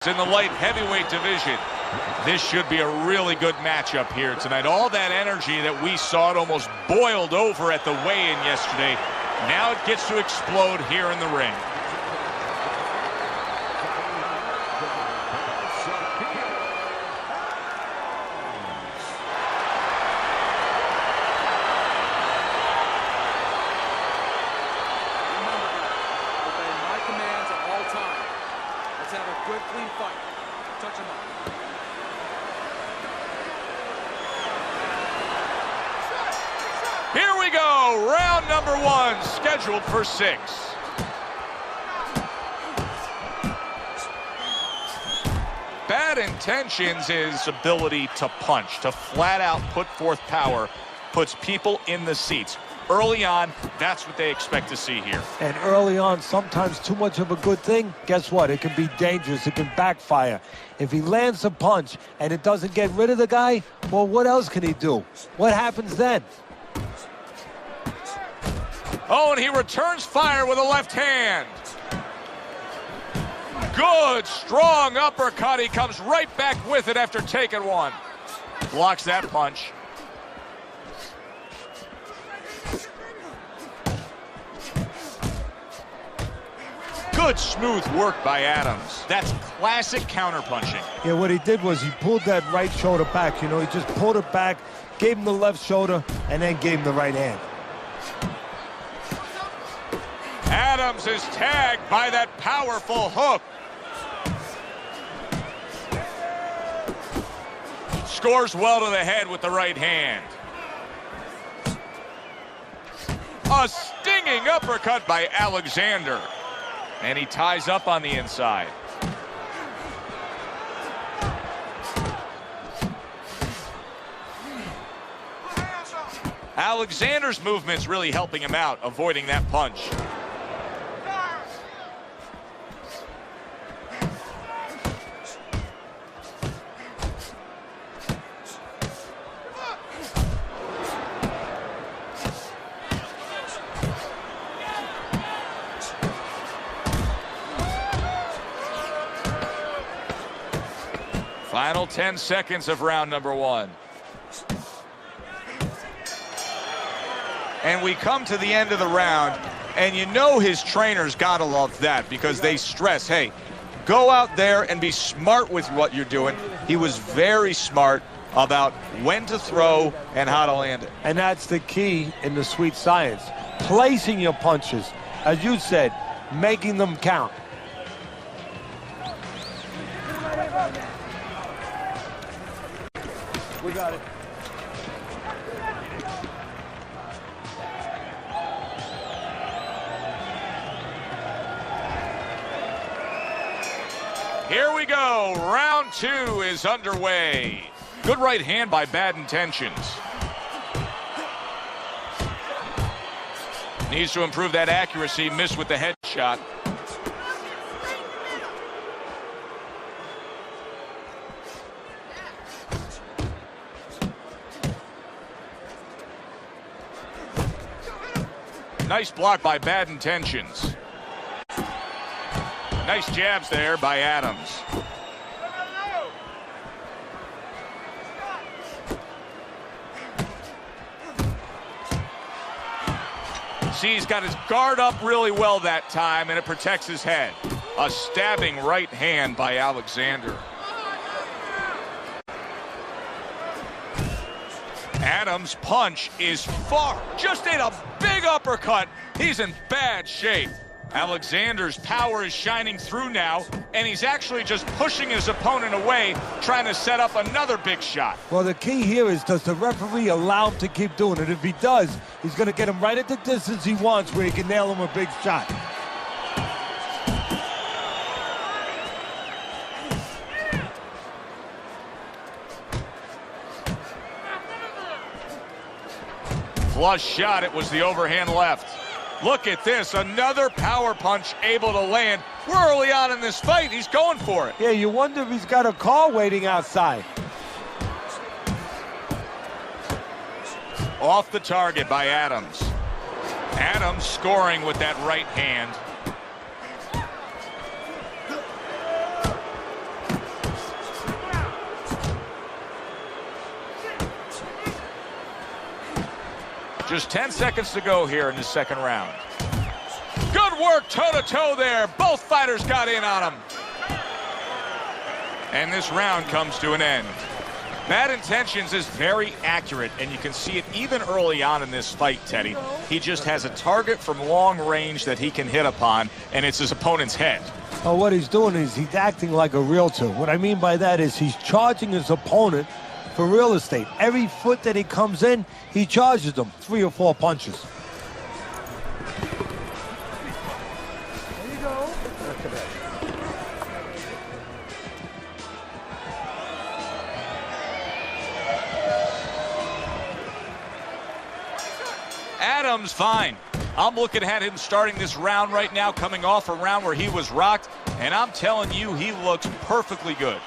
in the light heavyweight division. This should be a really good matchup here tonight. All that energy that we saw, it almost boiled over at the weigh-in yesterday. Now it gets to explode here in the ring. Here we go, round number 1, scheduled for 6. Bad Intentions' his ability to punch, to flat out put forth power, puts people in the seats. Early on, that's what they expect to see here. And early on, sometimes too much of a good thing, guess what? It can be dangerous. It can backfire. If he lands a punch and it doesn't get rid of the guy, well, what else can he do? What happens then? Oh, and he returns fire with a left hand. Good, strong uppercut. He comes right back with it after taking one. Blocks that punch. Good, smooth work by Adams. That's classic counterpunching. Yeah, what he did was he pulled that right shoulder back. You know, he just pulled it back, gave him the left shoulder, and then gave him the right hand. Adams is tagged by that powerful hook. Scores well to the head with the right hand. A stinging uppercut by Alexander. And he ties up on the inside. Alexander's movement's really helping him out, avoiding that punch. Final 10 seconds of round number 1. And we come to the end of the round, and you know his trainers gotta love that, because they stress, hey, go out there and be smart with what you're doing. He was very smart about when to throw and how to land it. And that's the key in the sweet science. Placing your punches, as you said, making them count. We got it. Here we go. Round 2 is underway. Good right hand by Bad Intentions. Needs to improve that accuracy. Missed with the headshot. Nice block by Bad Intentions. Nice jabs there by Adams. See, he's got his guard up really well that time, and it protects his head. A stabbing right hand by Alexander. Adams' punch is far. Just ate a big uppercut. He's in bad shape. Alexander's power is shining through now, and he's actually just pushing his opponent away, trying to set up another big shot. Well, the key here is, does the referee allow him to keep doing it? If he does, he's going to get him right at the distance he wants where he can nail him a big shot. Flush shot, it was the overhand left. Look at this, another power punch able to land. We're early on in this fight, he's going for it. Yeah, you wonder if he's got a car waiting outside. Off the target by Adams. Adams scoring with that right hand. Just 10 seconds to go here in the second round. Good work toe-to-toe there. Both fighters got in on him. And this round comes to an end. Bad Intentions is very accurate, and you can see it even early on in this fight, Teddy. He just has a target from long range that he can hit upon, and it's his opponent's head. Oh, what he's doing is he's acting like a realtor. What I mean by that is he's charging his opponent for real estate. Every foot that he comes in, he charges them 3 or 4 punches. There you go. Adams, fine. I'm looking at him starting this round right now, coming off a round where he was rocked, and I'm telling you, he looks perfectly good.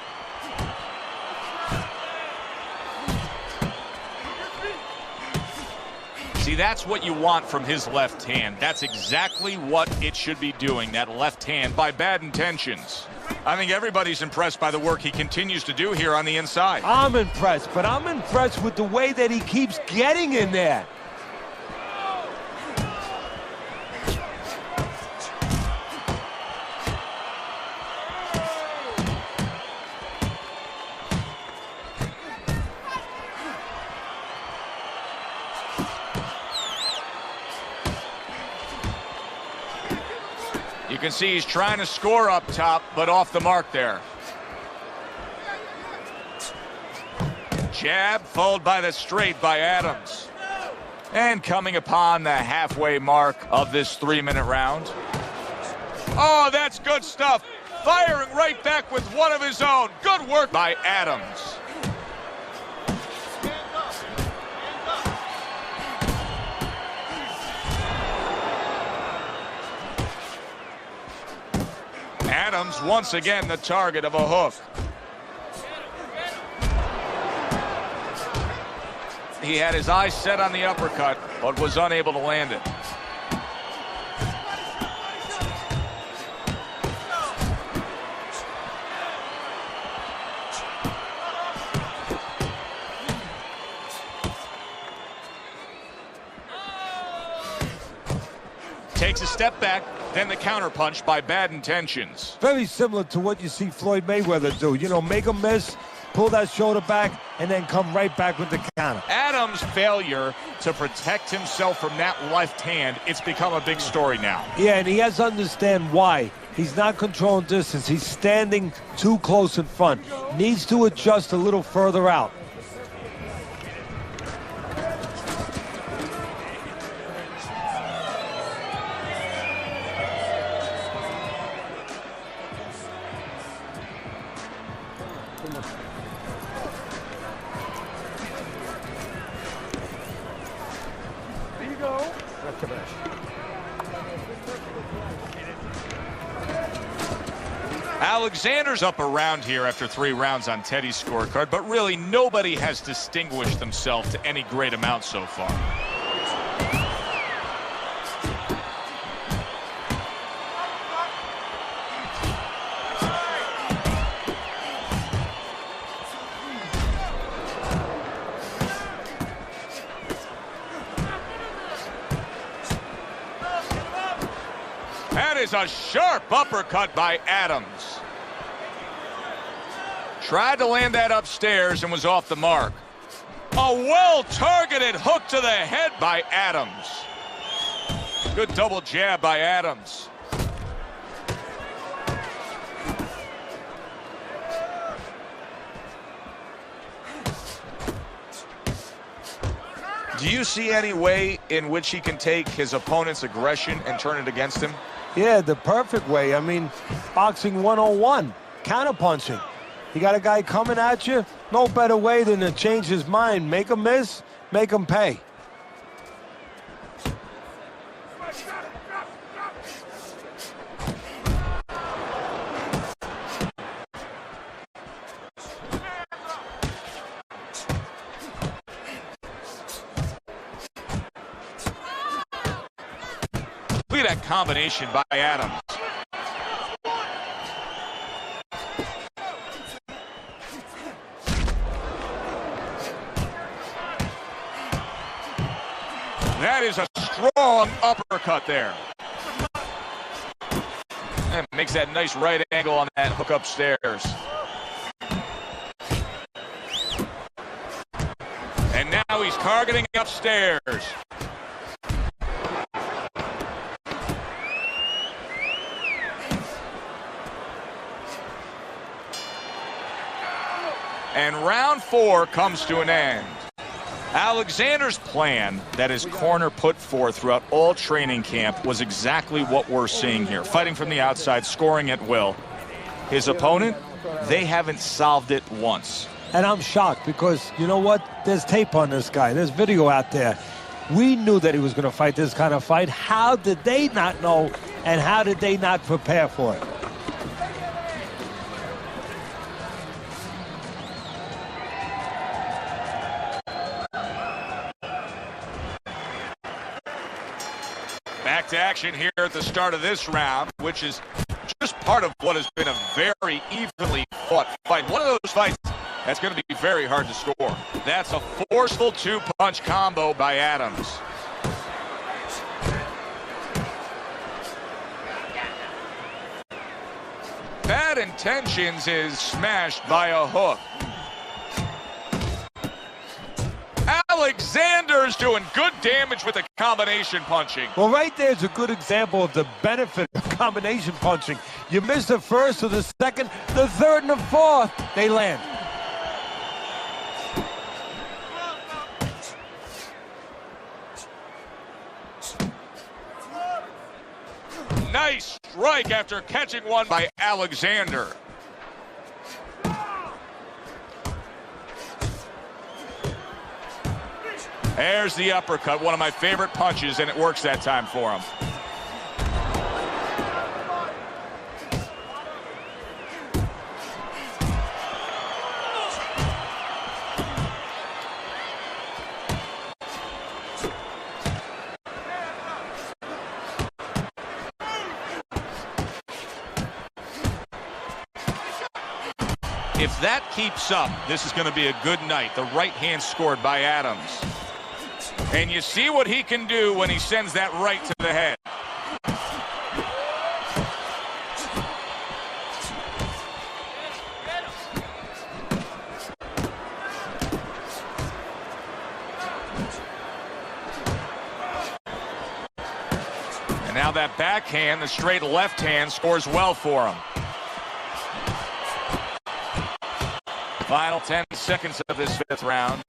See, that's what you want from his left hand. That's exactly what it should be doing, that left hand, by Bad Intentions. I think everybody's impressed by the work he continues to do here on the inside. I'm impressed, but I'm impressed with the way that he keeps getting in there. You can see he's trying to score up top, but off the mark there. Jab followed by the straight by Adams. And coming upon the halfway mark of this 3-minute round. Oh, that's good stuff. Firing right back with one of his own. Good work by Adams. Adams once again the target of a hook. He had his eyes set on the uppercut, but was unable to land it. Takes a step back, then the counterpunch by Bad Intentions. Very similar to what you see Floyd Mayweather do. You know, make a miss, pull that shoulder back, and then come right back with the counter. Adams' failure to protect himself from that left hand, it's become a big story now. Yeah, and he has to understand why. He's not controlling distance. He's standing too close in front. Needs to adjust a little further out. Alexander's up around here after 3 rounds on Teddy's scorecard, but really nobody has distinguished themselves to any great amount so far. That is a sharp uppercut by Adams. Tried to land that upstairs and was off the mark. A well-targeted hook to the head by Adams. Good double jab by Adams. Do you see any way in which he can take his opponent's aggression and turn it against him? Yeah, the perfect way. I mean, boxing 101, counterpunching. You got a guy coming at you, no better way than to change his mind. Make him miss, make him pay. Look at that combination by Adams. That is a strong uppercut there. And makes that nice right angle on that hook upstairs. And now he's targeting upstairs. And round 4 comes to an end. Alexander's plan that his corner put forth throughout all training camp was exactly what we're seeing here. Fighting from the outside, scoring at will. His opponent, they haven't solved it once. And I'm shocked because, you know what? There's tape on this guy. There's video out there. We knew that he was going to fight this kind of fight. How did they not know, and how did they not prepare for it? Back to action here at the start of this round, which is just part of what has been a very evenly fought fight. One of those fights that's going to be very hard to score. That's a forceful 2-punch combo by Adams. Bad Intentions is smashed by a hook. Alexander's doing good damage with the combination punching. Well, right there's a good example of the benefit of combination punching. You miss the first or the second, the third and the fourth, they land. Nice strike after catching one by Alexander. There's the uppercut, one of my favorite punches, and it works that time for him. If that keeps up, this is going to be a good night. The right hand scored by Adams. And you see what he can do when he sends that right to the head. And now that backhand, the straight left hand, scores well for him. Final 10 seconds of this 5th round.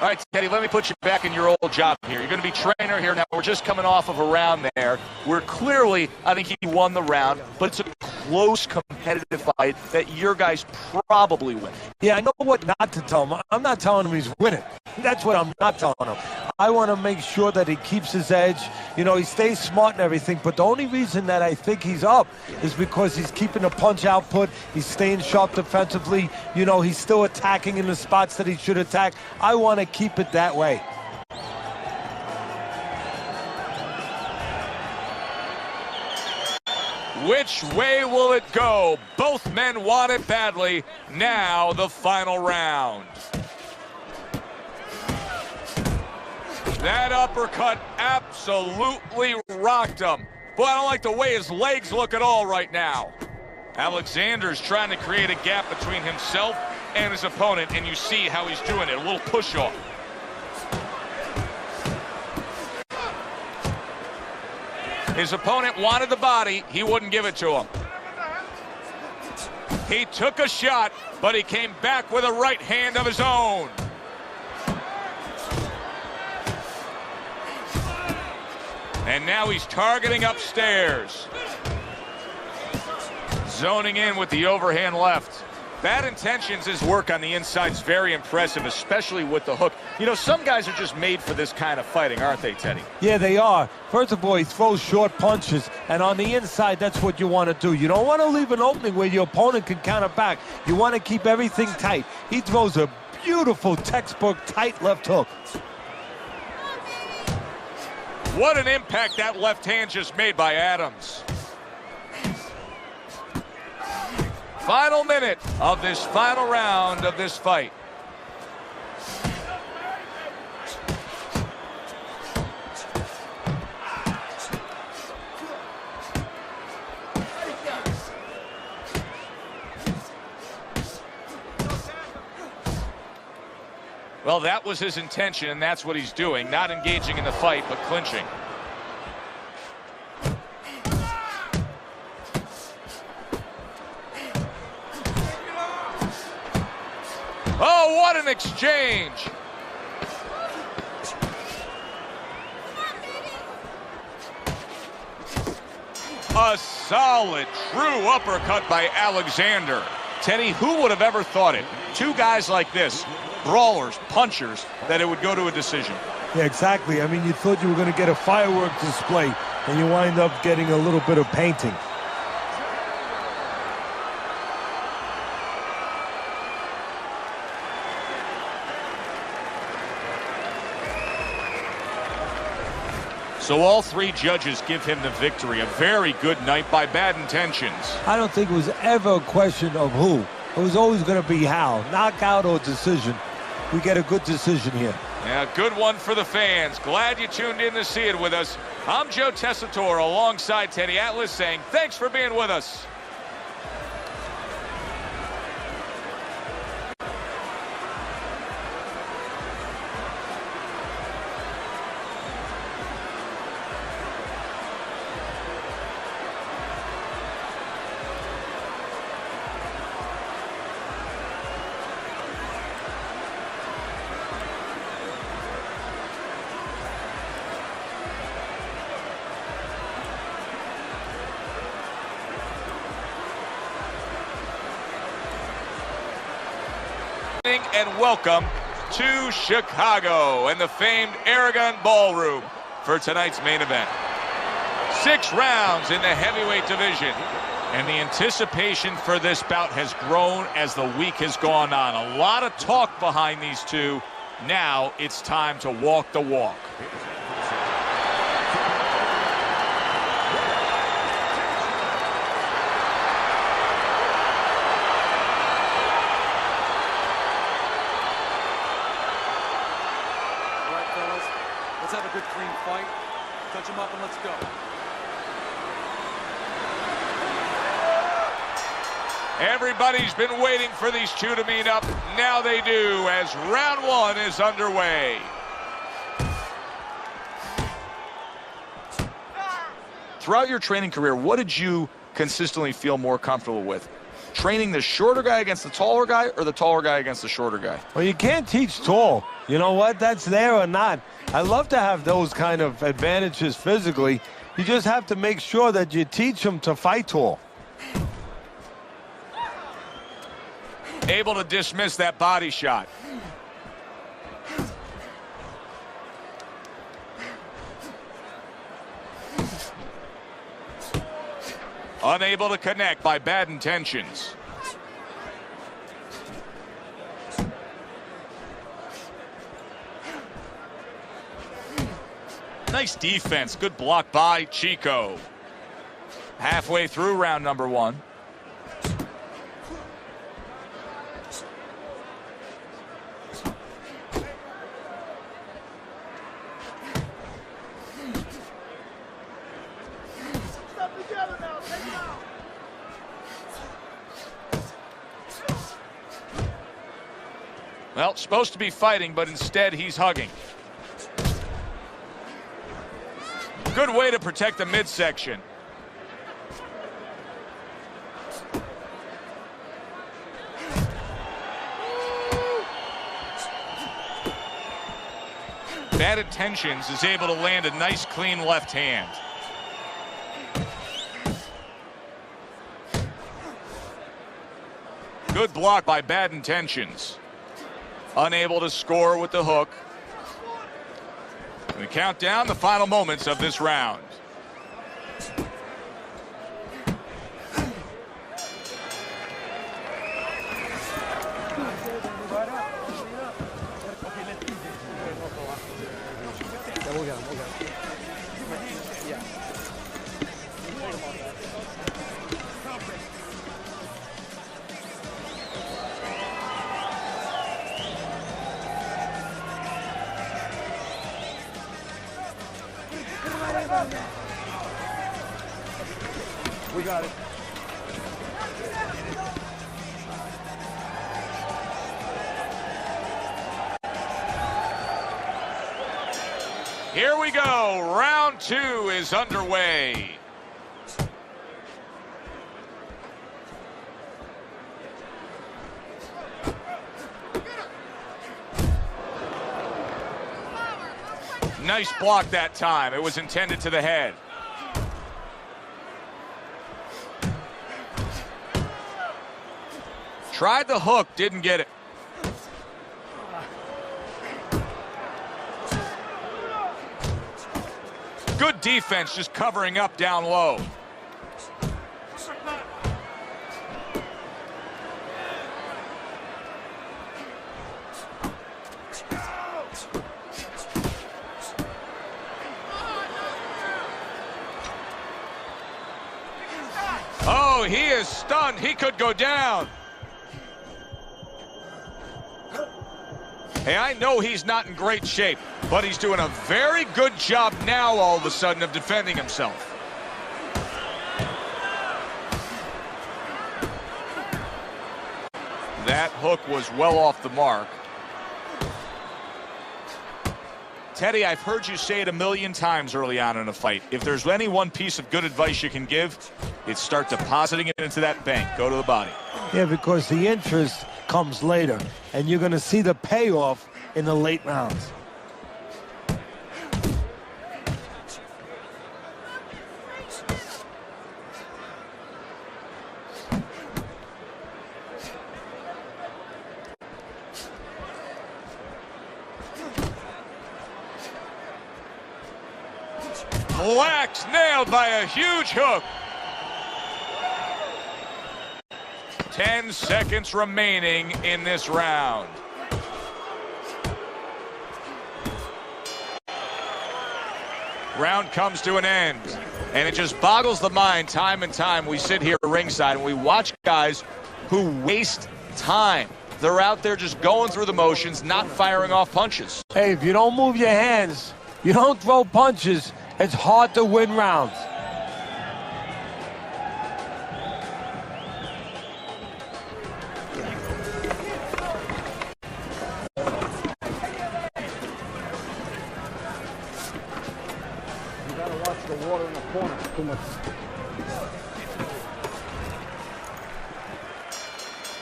All right, Teddy, let me put you back in your old job here. You're going to be trainer here now. We're just coming off of a round there where clearly I think he won the round, but it's a close competitive fight that your guys probably win. Yeah, I know what not to tell him. I'm not telling him he's winning. That's what I'm not telling him. I want to make sure that he keeps his edge. You know, he stays smart and everything, but the only reason that I think he's up is because he's keeping the punch output. He's staying sharp defensively. You know, he's still attacking in the spots that he should attack. I want to keep it that way. Which way will it go? Both men want it badly. Now the final round. That uppercut absolutely rocked him. Boy, I don't like the way his legs look at all right now. Alexander's trying to create a gap between himself and his opponent, and you see how he's doing it, a little push-off. His opponent wanted the body, he wouldn't give it to him. He took a shot, but he came back with a right hand of his own. And now he's targeting upstairs. Zoning in with the overhand left. Bad Intentions, his work on the inside is very impressive, especially with the hook. You know, some guys are just made for this kind of fighting, aren't they, Teddy? Yeah, they are. First of all, he throws short punches, and on the inside, that's what you want to do. You don't want to leave an opening where your opponent can counter back. You want to keep everything tight. He throws a beautiful textbook tight left hook. What an impact that left hand just made by Adams. Final minute of this final round of this fight. Well, that was his intention, and that's what he's doing. Not engaging in the fight, but clinching. Oh, what an exchange! A solid, true uppercut by Alexander. Teddy, who would have ever thought it? Two guys like this, brawlers, punchers, that it would go to a decision. Yeah, exactly. I mean, you thought you were going to get a fireworks display, and you wind up getting a little bit of painting. So all three judges give him the victory. A very good night by Bad Intentions. I don't think it was ever a question of who. It was always going to be how. Knockout or decision. We get a good decision here. Yeah, good one for the fans. Glad you tuned in to see it with us. I'm Joe Tessitore alongside Teddy Atlas saying thanks for being with us. And welcome to Chicago and the famed Aragon Ballroom for tonight's main event. 6 rounds in the heavyweight division, and the anticipation for this bout has grown as the week has gone on. A lot of talk behind these two. Now it's time to walk the walk. Let's have a good, clean fight. Touch him up and let's go. Everybody's been waiting for these two to meet up. Now they do, as round 1 is underway. Throughout your training career, what did you consistently feel more comfortable with? Training the shorter guy against the taller guy, or the taller guy against the shorter guy? Well, you can't teach tall. You know what? That's there or not. I love to have those kind of advantages physically. You just have to make sure that you teach them to fight tall. Able to dismiss that body shot. Unable to connect by Bad Intentions. Nice defense. Good block by Chico. Halfway through round number 1. Well, supposed to be fighting, but instead he's hugging. Good way to protect the midsection. Bad Intentions is able to land a nice, clean left hand. Good block by Bad Intentions. Unable to score with the hook. We count down the final moments of this round. We got it. Here we go. Round 2 is underway. Nice block that time. It was intended to the head. Tried the hook, didn't get it. Good defense, just covering up down low. Oh, he is stunned. He could go down. Hey, I know he's not in great shape, but he's doing a very good job now all of a sudden of defending himself. That hook was well off the mark. Teddy, I've heard you say it a million times early on in a fight. If there's any one piece of good advice you can give, it's start depositing it into that bank. Go to the body. Yeah, because the interest comes later, and you're going to see the payoff in the late rounds. Wax nailed by a huge hook. 10 seconds remaining in this round. Round comes to an end, and it just boggles the mind time and time. We sit here ringside and we watch guys who waste time. They're out there just going through the motions, not firing off punches. Hey, if you don't move your hands, you don't throw punches, it's hard to win rounds. You gotta watch the water in the corner. Too much.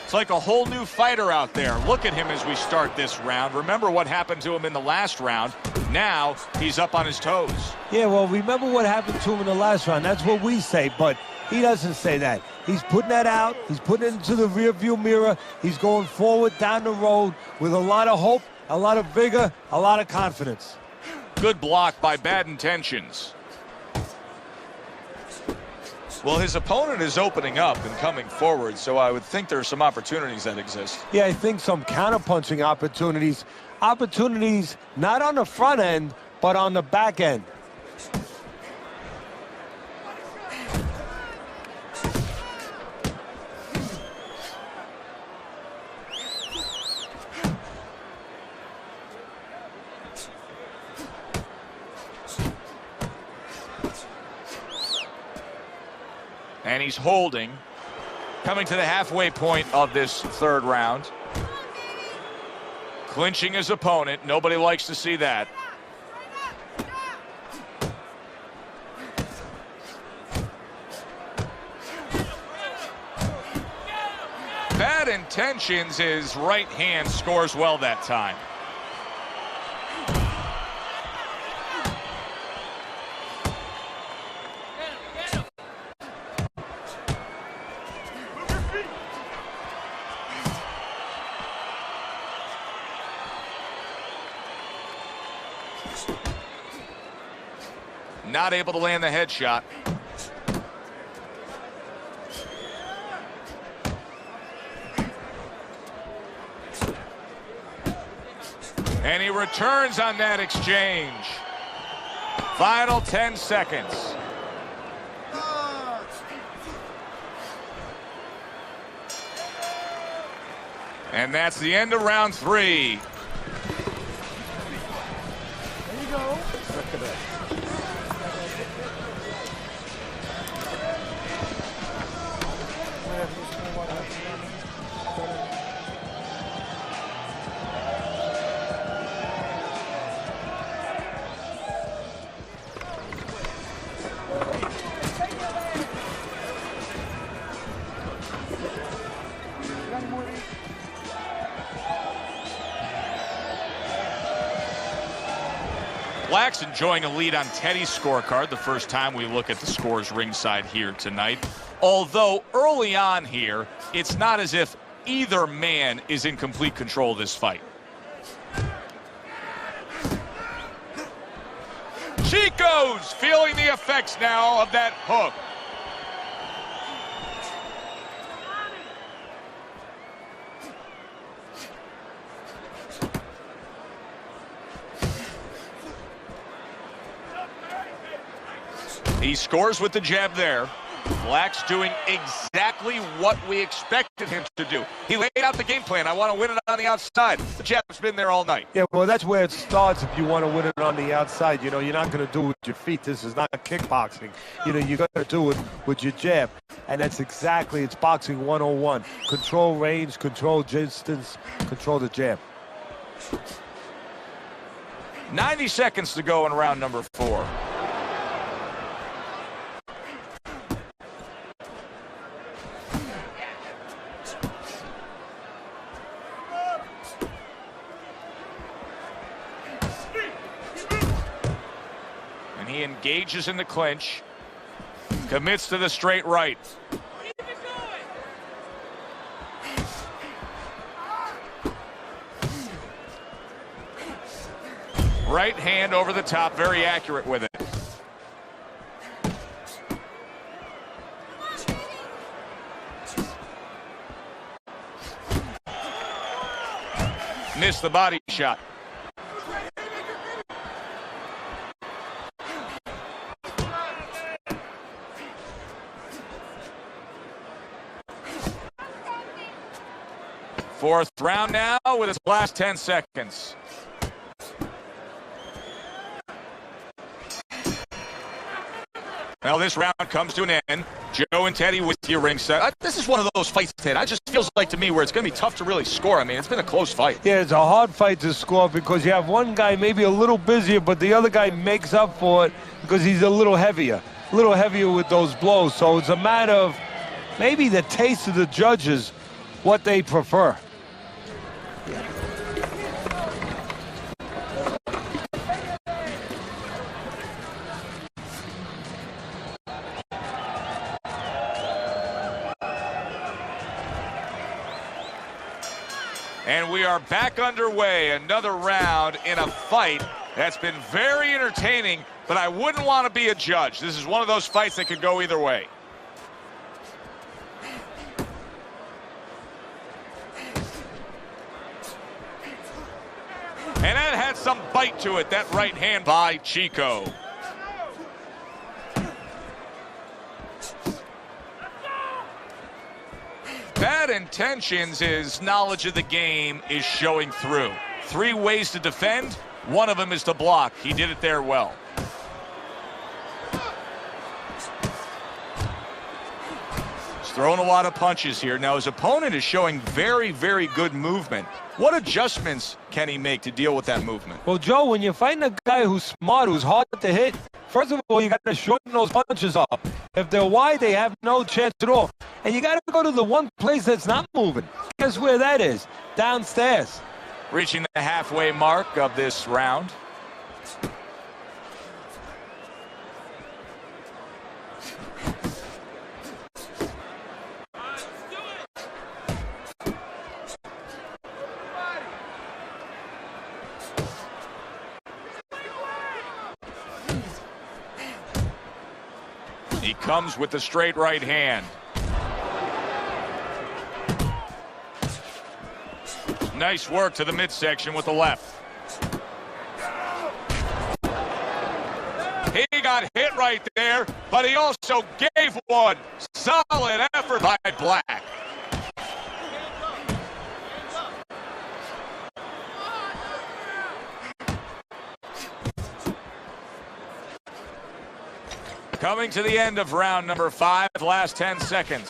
It's like a whole new fighter out there. Look at him as we start this round. Remember what happened to him in the last round. Now he's up on his toes. Yeah, well, remember what happened to him in the last round. That's what we say, but he doesn't say that. He's putting that out. He's putting it into the rearview mirror. He's going forward down the road with a lot of hope, a lot of vigor, a lot of confidence. Good block by Bad Intentions. Well, his opponent is opening up and coming forward, so I would think there are some opportunities that exist. Yeah, I think some counterpunching opportunities. Opportunities not on the front end, but on the back end. And he's holding, coming to the halfway point of this third round. Clinching his opponent. Nobody likes to see that. Bad Intentions, his right hand scores well that time. Not able to land the headshot. And he returns on that exchange. Final 10 seconds. And that's the end of round 3. There you go. Look at that. Black's enjoying a lead on Teddy's scorecard, the first time we look at the scores ringside here tonight. Although early on here, it's not as if either man is in complete control of this fight. Chico's feeling the effects now of that hook. He scores with the jab there. Black's doing exactly what we expected him to do. He laid out the game plan. I want to win it on the outside. The jab's been there all night. Yeah, well, that's where it starts if you want to win it on the outside. You know, you're not going to do it with your feet. This is not kickboxing. You know, you're going to do it with your jab. And that's exactly, it's boxing 101. Control range, control distance, control the jab. 90 seconds to go in round number 4. He engages in the clinch, commits to the straight right. Right hand over the top, very accurate with it. Missed the body shot. Fourth round now with its last 10 seconds. Now this round comes to an end. Joe and Teddy with you ringside. This is one of those fights, Ted. It just feels like to me where it's going to be tough to really score. I mean, it's been a close fight. Yeah, it's a hard fight to score because you have one guy maybe a little busier, but the other guy makes up for it because he's a little heavier with those blows. So it's a matter of maybe the taste of the judges, what they prefer. And we are back underway. Another round in a fight that's been very entertaining, but I wouldn't want to be a judge. This is one of those fights that could go either way. And that had some bite to it, that right hand by Chico. Bad intentions, his knowledge of the game is showing through. 3 ways to defend, one of them is to block. He did it there well. He's throwing a lot of punches here. Now his opponent is showing very, very good movement. What adjustments can he make to deal with that movement? Well, Joe, when you're fighting a guy who's smart, who's hard to hit, first of all, you got to shorten those punches up. If they're wide, they have no chance at all. And you got to go to the one place that's not moving. Guess where that is? Downstairs. Reaching the halfway mark of this round. He comes with the straight right hand. Nice work to the midsection with the left. He got hit right there, but he also gave one. Solid effort by Black. Coming to the end of round number 5, last 10 seconds.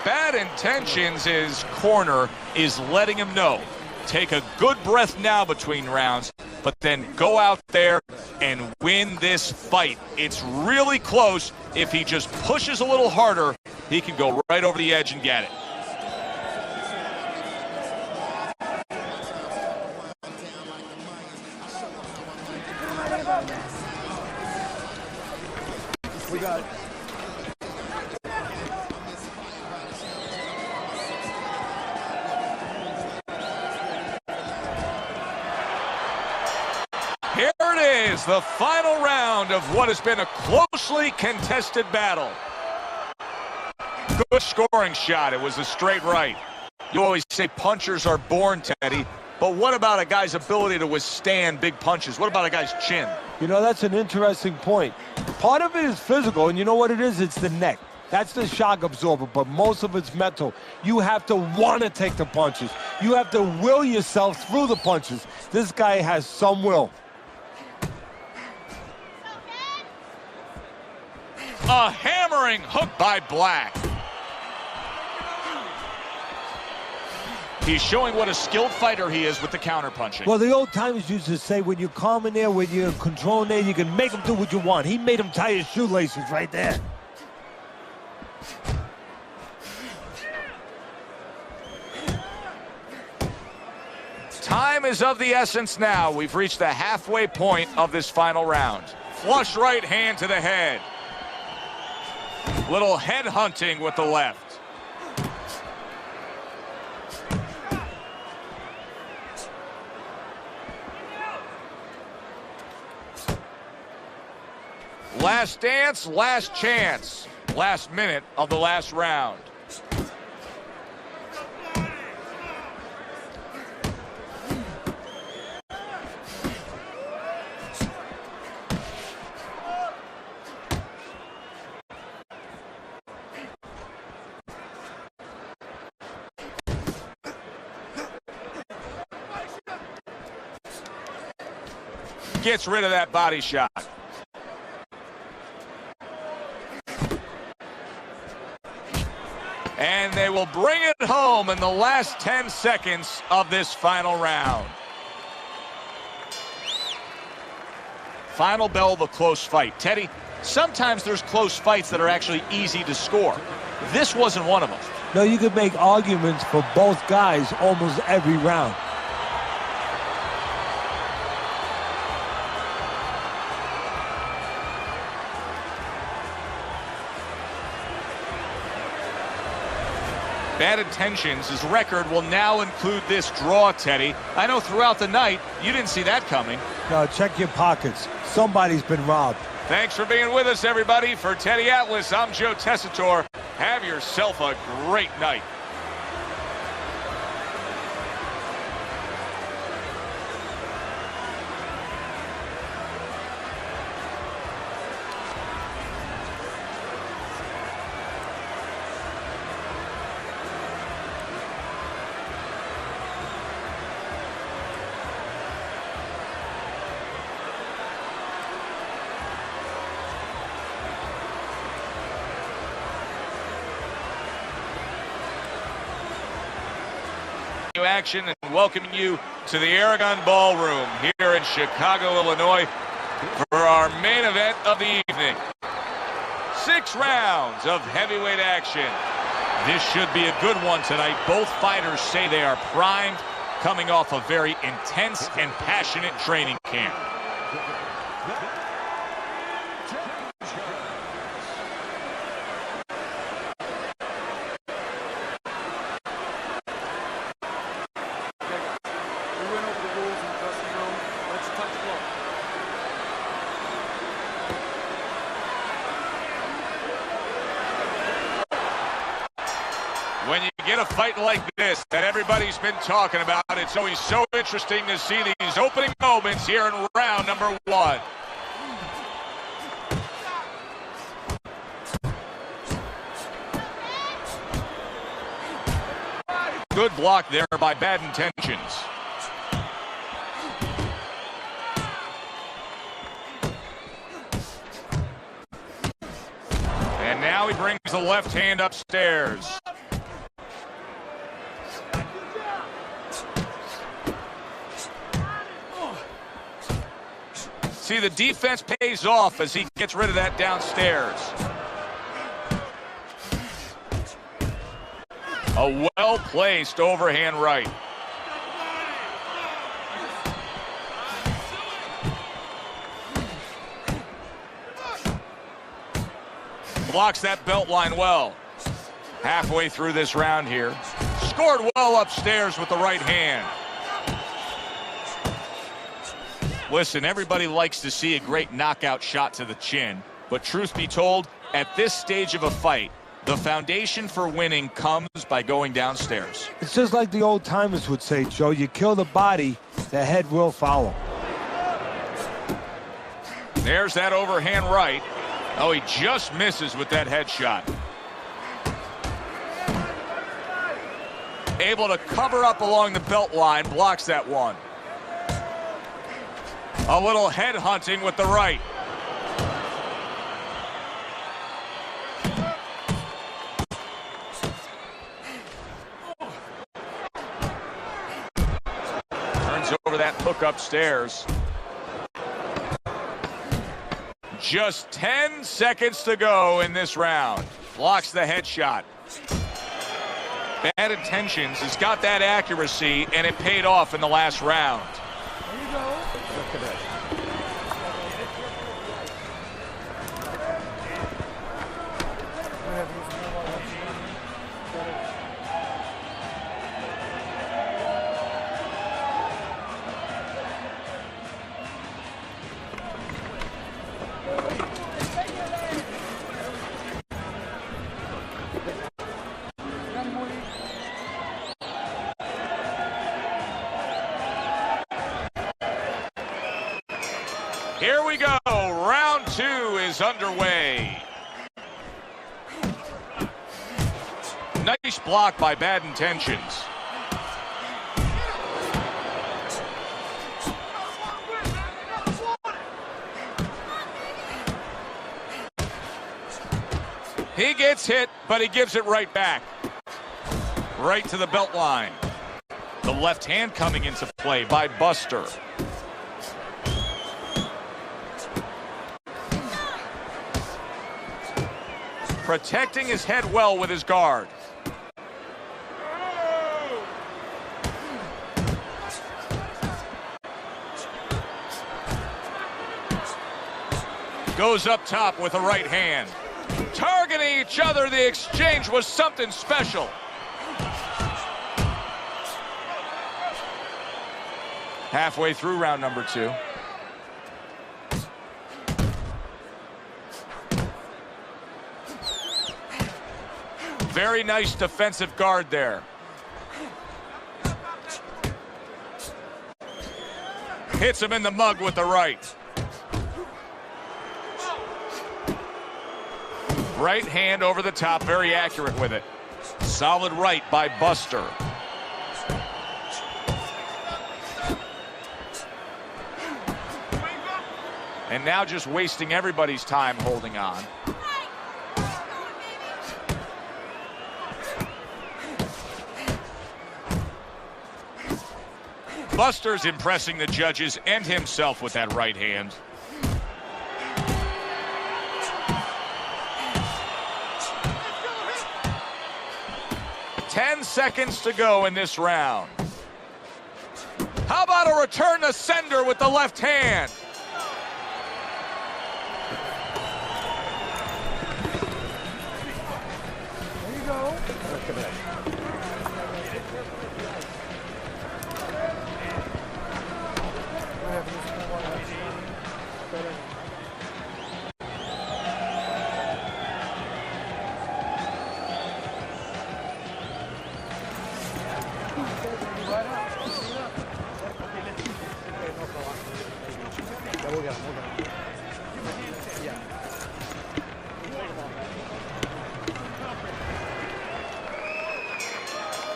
Bad intentions, his corner is letting him know. Take a good breath now between rounds, but then go out there and win this fight. It's really close. If he just pushes a little harder, he can go right over the edge and get it. We got it. Here it is, the final round of what has been a closely contested battle. Good scoring shot. It was a straight right. You always say punchers are born, Teddy, but what about a guy's ability to withstand big punches? What about a guy's chin? You know, that's an interesting point. Part of it is physical, and you know what it is? It's the neck. That's the shock absorber, but most of it's mental. You have to want to take the punches. You have to will yourself through the punches. This guy has some will. A hammering hook by Black. He's showing what a skilled fighter he is with the counterpunching. Well, the old timers used to say, when you're calm in there, when you're controlling there, you can make him do what you want. He made him tie his shoelaces right there. Time is of the essence now. We've reached the halfway point of this final round. Flush right hand to the head. Little head hunting with the left. Last dance, last chance. Last minute of the last round. Gets rid of that body shot. And they will bring it home in the last 10 seconds of this final round. Final bell of a close fight. Teddy, sometimes there's close fights that are actually easy to score. This wasn't one of them. No, you could make arguments for both guys almost every round. Bad intentions. His record will now include this draw, Teddy. I know throughout the night, you didn't see that coming. No, check your pockets. Somebody's been robbed. Thanks for being with us, everybody. For Teddy Atlas, I'm Joe Tessitore. Have yourself a great night. Action and welcoming you to the Aragon Ballroom here in Chicago, Illinois for our main event of the evening. 6 rounds of heavyweight action. This should be a good one tonight. Both fighters say they are primed, coming off a very intense and passionate training camp. When you get a fight like this that everybody's been talking about, it's always so interesting to see these opening moments here in round number 1. Good block there by Bad Intentions. And now he brings the left hand upstairs. See, the defense pays off as he gets rid of that downstairs. A well-placed overhand right. Blocks that belt line well. Halfway through this round here. Scored well upstairs with the right hand. Listen, everybody likes to see a great knockout shot to the chin. But truth be told, at this stage of a fight, the foundation for winning comes by going downstairs. It's just like the old timers would say, Joe, you kill the body, the head will follow. There's that overhand right. Oh, he just misses with that headshot. Able to cover up along the belt line, blocks that one. A little head hunting with the right. Turns over that hook upstairs. Just 10 seconds to go in this round. Blocks the headshot. Bad intentions. He's got that accuracy, and it paid off in the last round. There you go. Look at that. Here we go. Round 2 is underway. Nice block by Bad Intentions. He gets hit, but he gives it right back. Right to the belt line. The left hand coming into play by Buster. Protecting his head well with his guard. Goes up top with a right hand. Targeting each other, the exchange was something special. Halfway through round number 2. Very nice defensive guard there. Hits him in the mug with the right. Right hand over the top, very accurate with it. Solid right by Buster. And now just wasting everybody's time holding on. Buster's impressing the judges and himself with that right hand. Ten seconds to go in this round. How about a return to sender with the left hand? There you go. Look at that.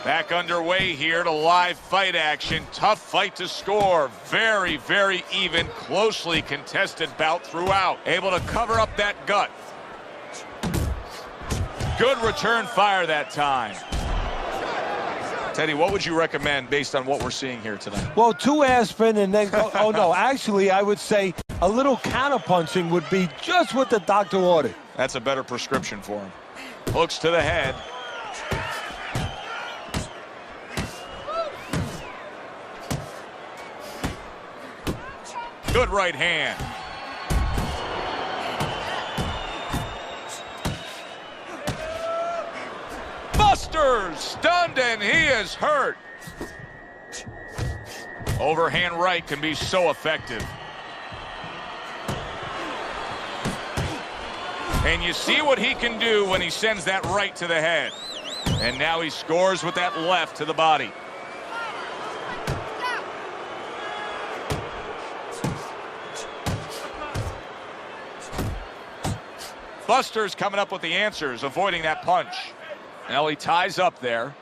Back underway here to live fight action. Tough fight to score. Very, very even, closely contested bout throughout. Able to cover up that gut. Good return fire that time. Teddy, what would you recommend based on what we're seeing here tonight? Well, 2 aspirin and then go, oh no, actually I would say a little counterpunching would be just what the doctor ordered. That's a better prescription for him. Hooks to the head. Good right hand. Buster's stunned and he is hurt. Overhand right can be so effective. And you see what he can do when he sends that right to the head. And now he scores with that left to the body. Buster's coming up with the answers, avoiding that punch. Now he ties up there.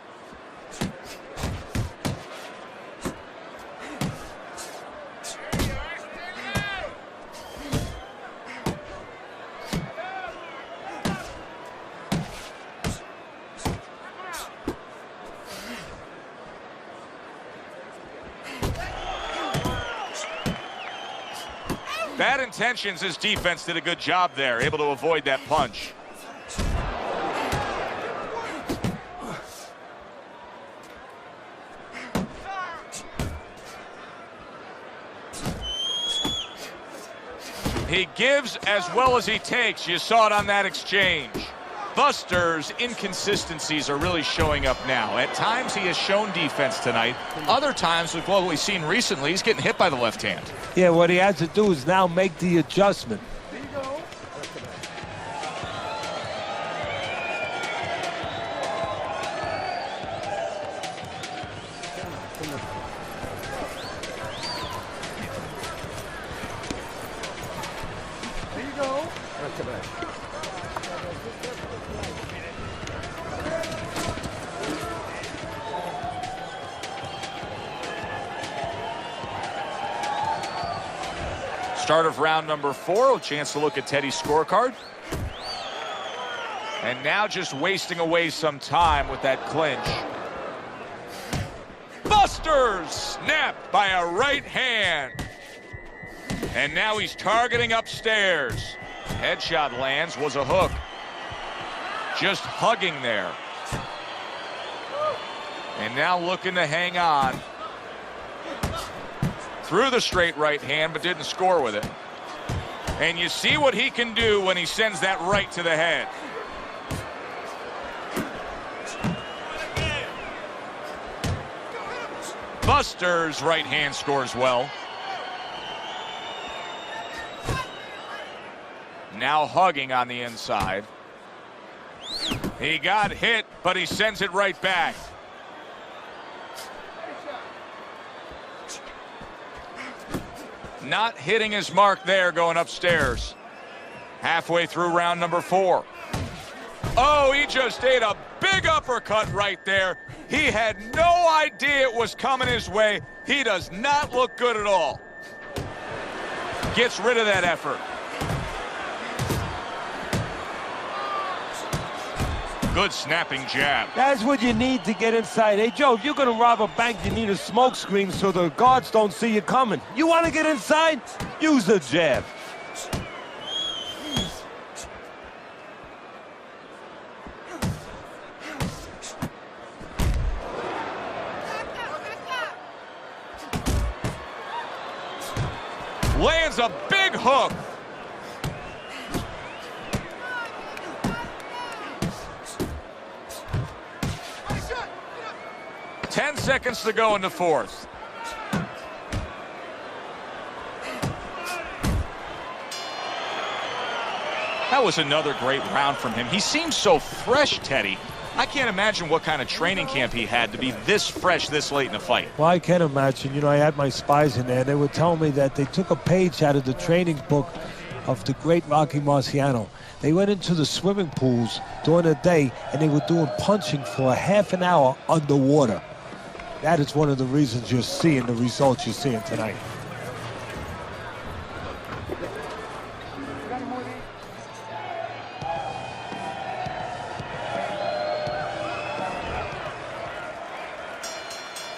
Bad intentions, his defense did a good job there, able to avoid that punch. He gives as well as he takes. You saw it on that exchange. Buster's inconsistencies are really showing up now. At times he has shown defense tonight. Other times, with what we've seen recently, he's getting hit by the left hand. Yeah, what he has to do is now make the adjustment. Start of round number 4, a chance to look at Teddy's scorecard. And now just wasting away some time with that clinch. Buster's snapped by a right hand. And now he's targeting upstairs. Headshot lands, was a hook. Just hugging there. And now looking to hang on. Threw the straight right hand, but didn't score with it. And you see what he can do when he sends that right to the head. Buster's right hand scores well. Now hugging on the inside. He got hit, but he sends it right back. Not hitting his mark there, going upstairs. Halfway through round number 4. Oh, he just ate a big uppercut right there. He had no idea it was coming his way. He does not look good at all. Gets rid of that effort. Good snapping jab. That's what you need to get inside. Hey, Joe, if you're going to rob a bank, you need a smoke screen so the guards don't see you coming. You want to get inside? Use the jab. Lands a big hook. Ten seconds to go in the 4th. That was another great round from him. He seems so fresh, Teddy. I can't imagine what kind of training camp he had to be this fresh this late in the fight. Well, I can imagine. You know, I had my spies in there. They were telling me that they took a page out of the training book of the great Rocky Marciano. They went into the swimming pools during the day, and they were doing punching for a half an hour underwater. That is one of the reasons you're seeing the results you're seeing tonight.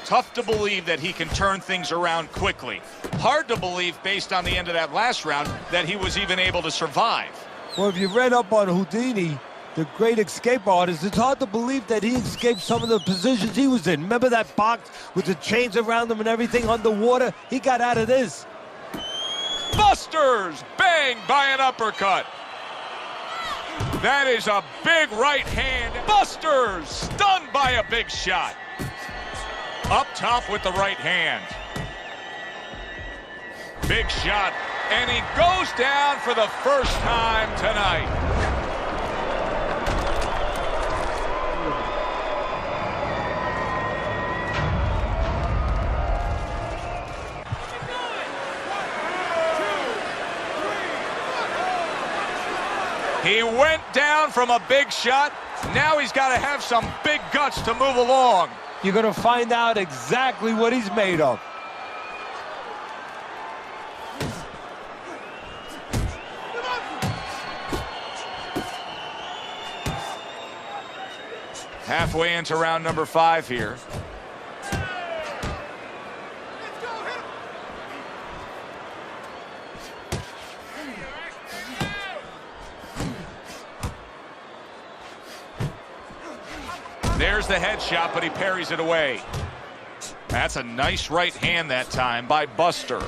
Tough to believe that he can turn things around quickly. Hard to believe, based on the end of that last round, that he was even able to survive. Well, if you read up on Houdini, the great escape artist, it's hard to believe that he escaped some of the positions he was in. Remember that box with the chains around him and everything underwater? He got out of this. Buster's bang by an uppercut. That is a big right hand. Buster stunned by a big shot. Up top with the right hand. Big shot, and he goes down for the first time tonight. He went down from a big shot. Now he's got to have some big guts to move along. You're going to find out exactly what he's made of. Halfway into round number 5 here. There's the headshot, but he parries it away. That's a nice right hand that time by Buster.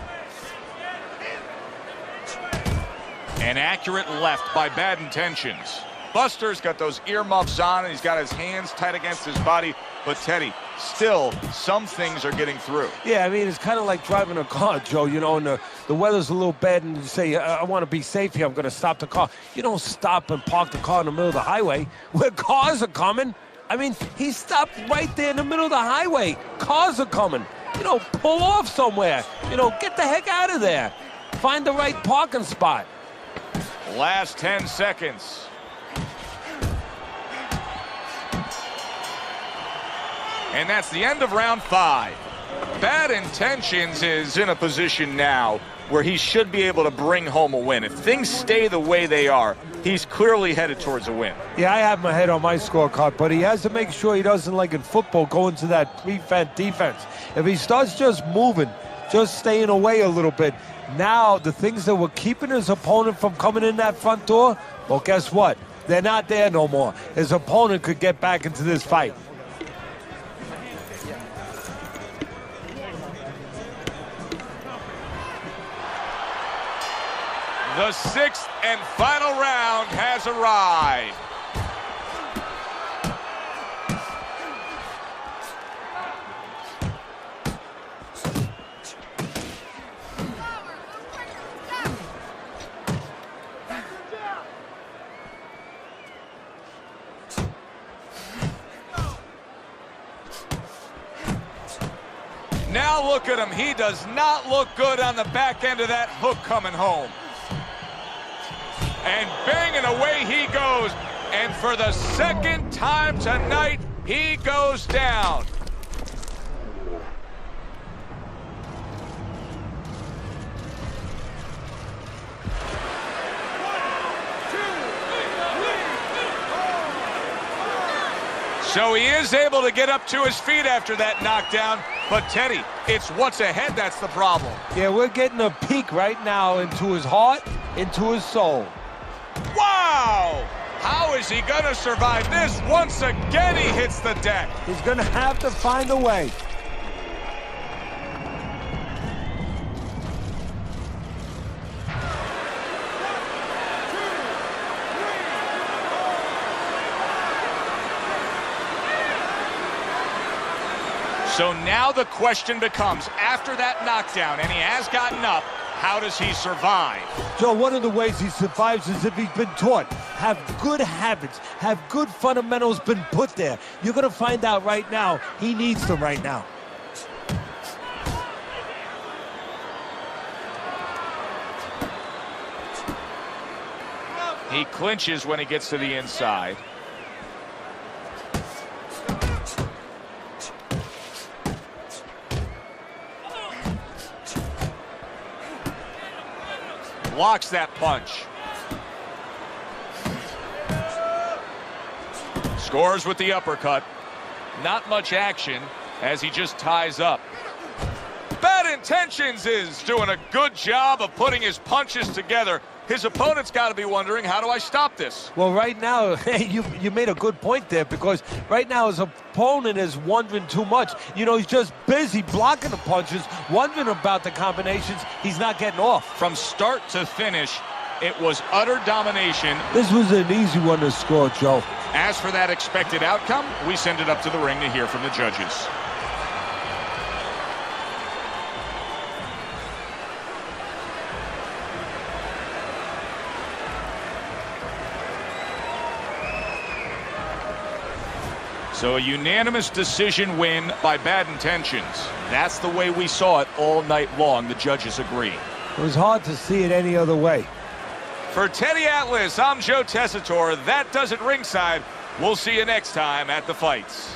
An accurate left by Bad Intentions. Buster's got those earmuffs on, and he's got his hands tight against his body. But, Teddy, still, some things are getting through. Yeah, I mean, it's kind of like driving a car, Joe, you know, and the weather's a little bad, and you say, I want to be safe here, I'm going to stop the car. You don't stop and park the car in the middle of the highway where cars are coming. I mean, he stopped right there in the middle of the highway. Cars are coming. You know, pull off somewhere. You know, get the heck out of there. Find the right parking spot. Last 10 seconds. And that's the end of round 5. Bad Intentions is in a position now where he should be able to bring home a win. If things stay the way they are, he's clearly headed towards a win. Yeah, I have my head on my scorecard, but he has to make sure he doesn't, like in football, go into that prevent defense. If he starts just moving, just staying away a little bit, now the things that were keeping his opponent from coming in that front door, well, guess what? They're not there no more. His opponent could get back into this fight. The 6th and final round has arrived. Now look at him. He does not look good on the back end of that hook coming home. And banging away he goes. And for the second time tonight, he goes down. So he is able to get up to his feet after that knockdown. But, Teddy, it's what's ahead that's the problem. Yeah, we're getting a peek right now into his heart, into his soul. Wow! How is he going to survive this? Once again, he hits the deck. He's going to have to find a way. So now the question becomes, after that knockdown, and he has gotten up, how does he survive? Joe, one of the ways he survives is if he's been taught. Have good habits, have good fundamentals been put there. You're going to find out right now, he needs them right now. He clinches when he gets to the inside. Blocks that punch. Scores with the uppercut. Not much action as he just ties up. Bad Intentions is doing a good job of putting his punches together. His opponent's got to be wondering, how do I stop this? Well, right now, you made a good point there, because right now his opponent is wondering too much. You know, he's just busy blocking the punches, wondering about the combinations. He's not getting off. From start to finish, It was utter domination. This was an easy one to score, Joe. As for that expected outcome, we send it up to the ring to hear from the judges. So a unanimous decision win by Bad Intentions. That's the way we saw it all night long. The judges agree. It was hard to see it any other way. For Teddy Atlas, I'm Joe Tessitore. That does it ringside. We'll see you next time at the fights.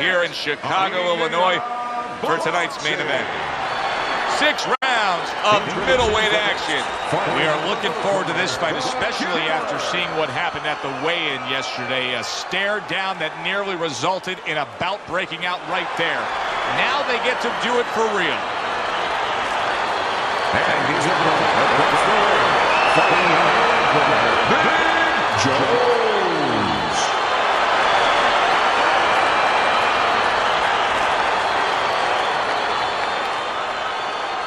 Here in Chicago, Illinois, for tonight's main event. 6 rounds of middleweight action. We are looking forward to this fight, especially after seeing what happened at the weigh-in yesterday. A stare down that nearly resulted in a bout breaking out right there. Now they get to do it for real. And he's Big Joe.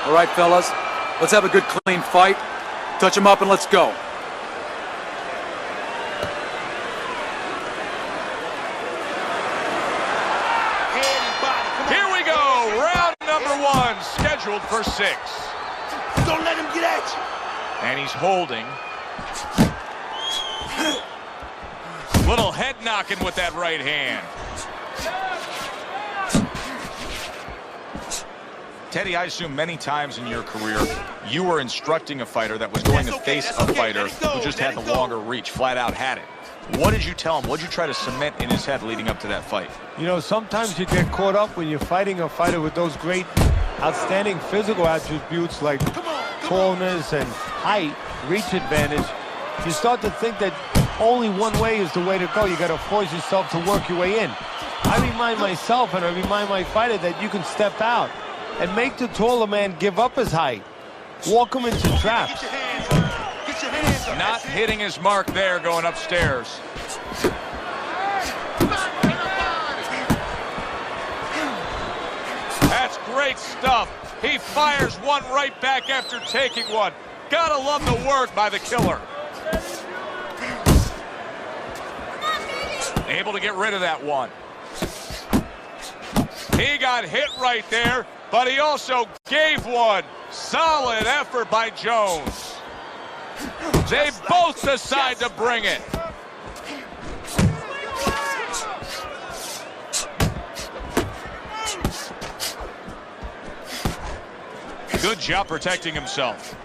All right, fellas, let's have a good, clean fight. Touch him up and let's go. Here we go, round number 1, scheduled for 6. Don't let him get at you. And he's holding. Little head knocking with that right hand. Teddy, I assume many times in your career, you were instructing a fighter that was going to face a fighter who just had the longer reach, flat out had it. What did you tell him? What did you try to cement in his head leading up to that fight? You know, sometimes you get caught up when you're fighting a fighter with those great, outstanding physical attributes like tallness and height, reach advantage. You start to think that only one way is the way to go. You got to force yourself to work your way in. I remind myself and I remind my fighter that you can step out and make the taller man give up his height. Walk him into traps. Get your hands up. Get your hands up. Not hitting his mark there, going upstairs. That's great stuff. He fires one right back after taking one. Gotta love the work by the killer. Able to get rid of that one. He got hit right there, but he also gave one. Solid effort by Jones. They both decide to bring it. Good job protecting himself.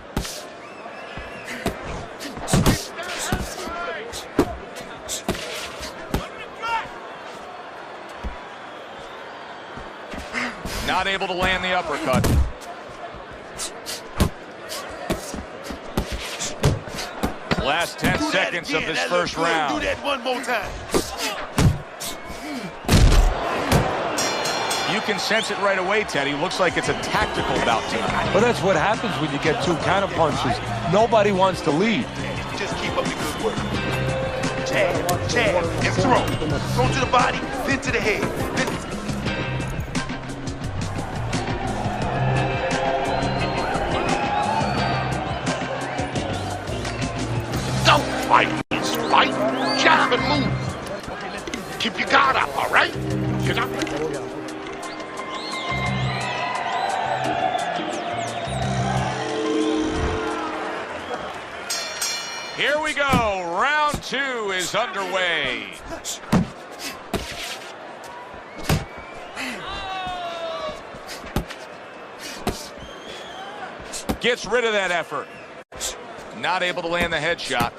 Not able to land the uppercut. Last 10 seconds of this first round. Do that one more time. You can sense it right away, Teddy. Looks like it's a tactical bout tonight. But that's what happens when you get 2 counter punches. Nobody wants to lead. Just keep up the good work. Jab, jab, and throw. Throw to the body, then to the head. Then Don't fight this fight. Jab and move. Keep your guard up, all right? Get up. Here we go. Round 2 is underway. Gets rid of that effort. Not able to land the headshot.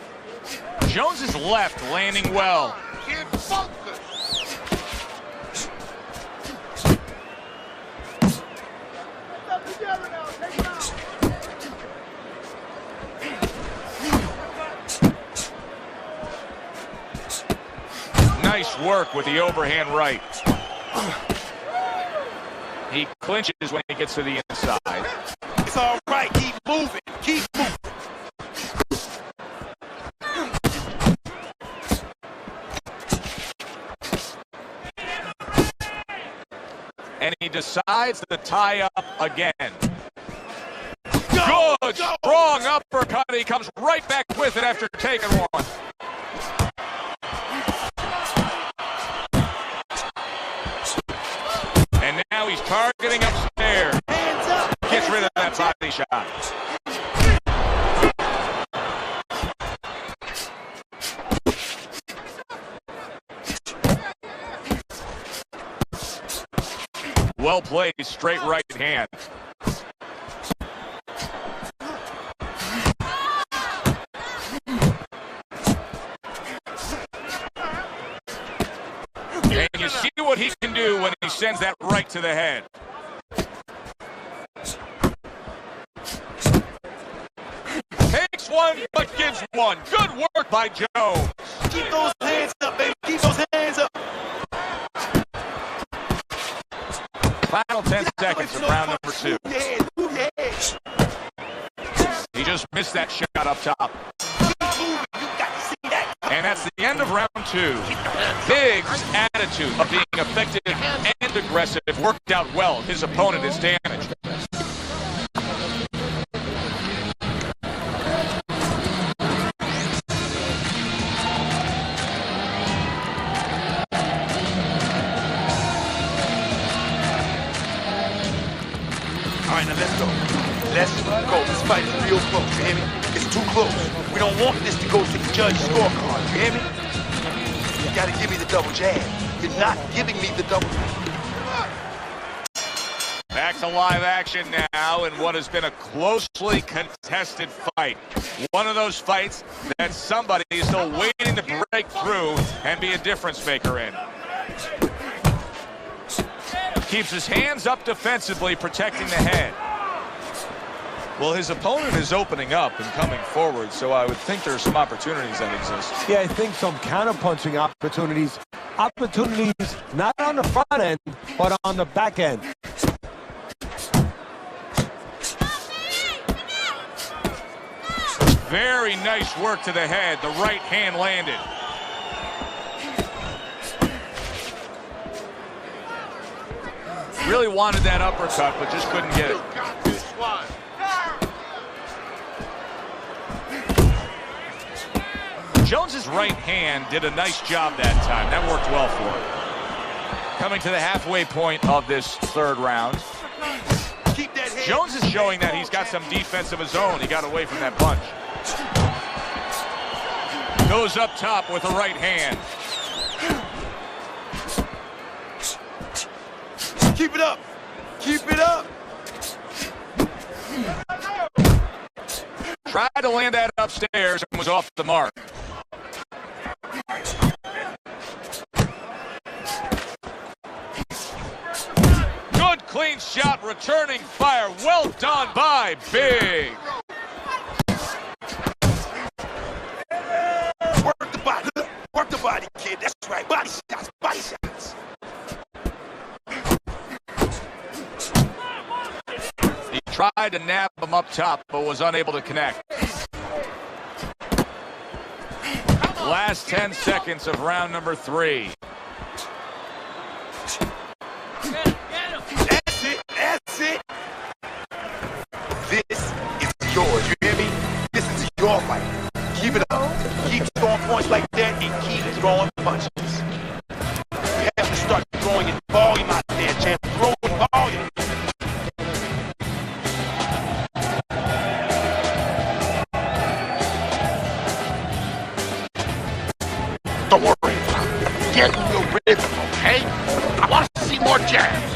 Jones's left landing well. Get focused. work with the overhand right. He clinches when he gets to the inside. It's all right. Keep moving. Keep moving. And he decides to tie up again. Good, strong uppercut. He comes right back with it after taking one. And now he's targeting upstairs. Hands up. Gets rid of that body shot. Well played, straight right hand. And you see what he can do when he sends that right to the head. Takes one, but gives one. Good work by Jones. Keep those hands up, baby. Keep those hands up. Final 10 seconds of round number 2. Move your head. He just missed that shot up top. Keep moving. You got to see that. And that's the end of round 2. Big's attitude of being effective and aggressive worked out well. His opponent is damaged. All right, now let's go. Let's go. This fight is real close, you hear me? It's too close. We don't want this to go to the judge's scorecard, you hear me? You gotta give me the double jab. You're not giving me the double. Back to live action now in what has been a closely contested fight. One of those fights that somebody is still waiting to break through and be a difference maker in. Keeps his hands up defensively, protecting the head. Well, his opponent is opening up and coming forward, so I would think there's some opportunities that exist. Yeah, I think some counter-punching opportunities. Opportunities not on the front end, but on the back end. Very nice work to the head. The right hand landed. Really wanted that uppercut, but just couldn't get it. Jones's right hand did a nice job that time. That worked well for him. Coming to the halfway point of this third round. Jones is showing that he's got some defense of his own. He got away from that punch. Goes up top with the right hand. Keep it up. Keep it up. Tried to land that upstairs and was off the mark. Good clean shot, returning fire. Well done by Big. Work the body, kid. That's right. Body shots, body shots. He tried to nab him up top, but was unable to connect. Last 10 seconds of round number 3. That's it. That's it. This is yours. You hear me? This is your fight. Keep it up. Keep throwing points like that and keep throwing punches. You have to start throwing in volume out there, champ. Throw in volume. Don't worry, I'm getting your rhythm, okay? I want to see more jabs.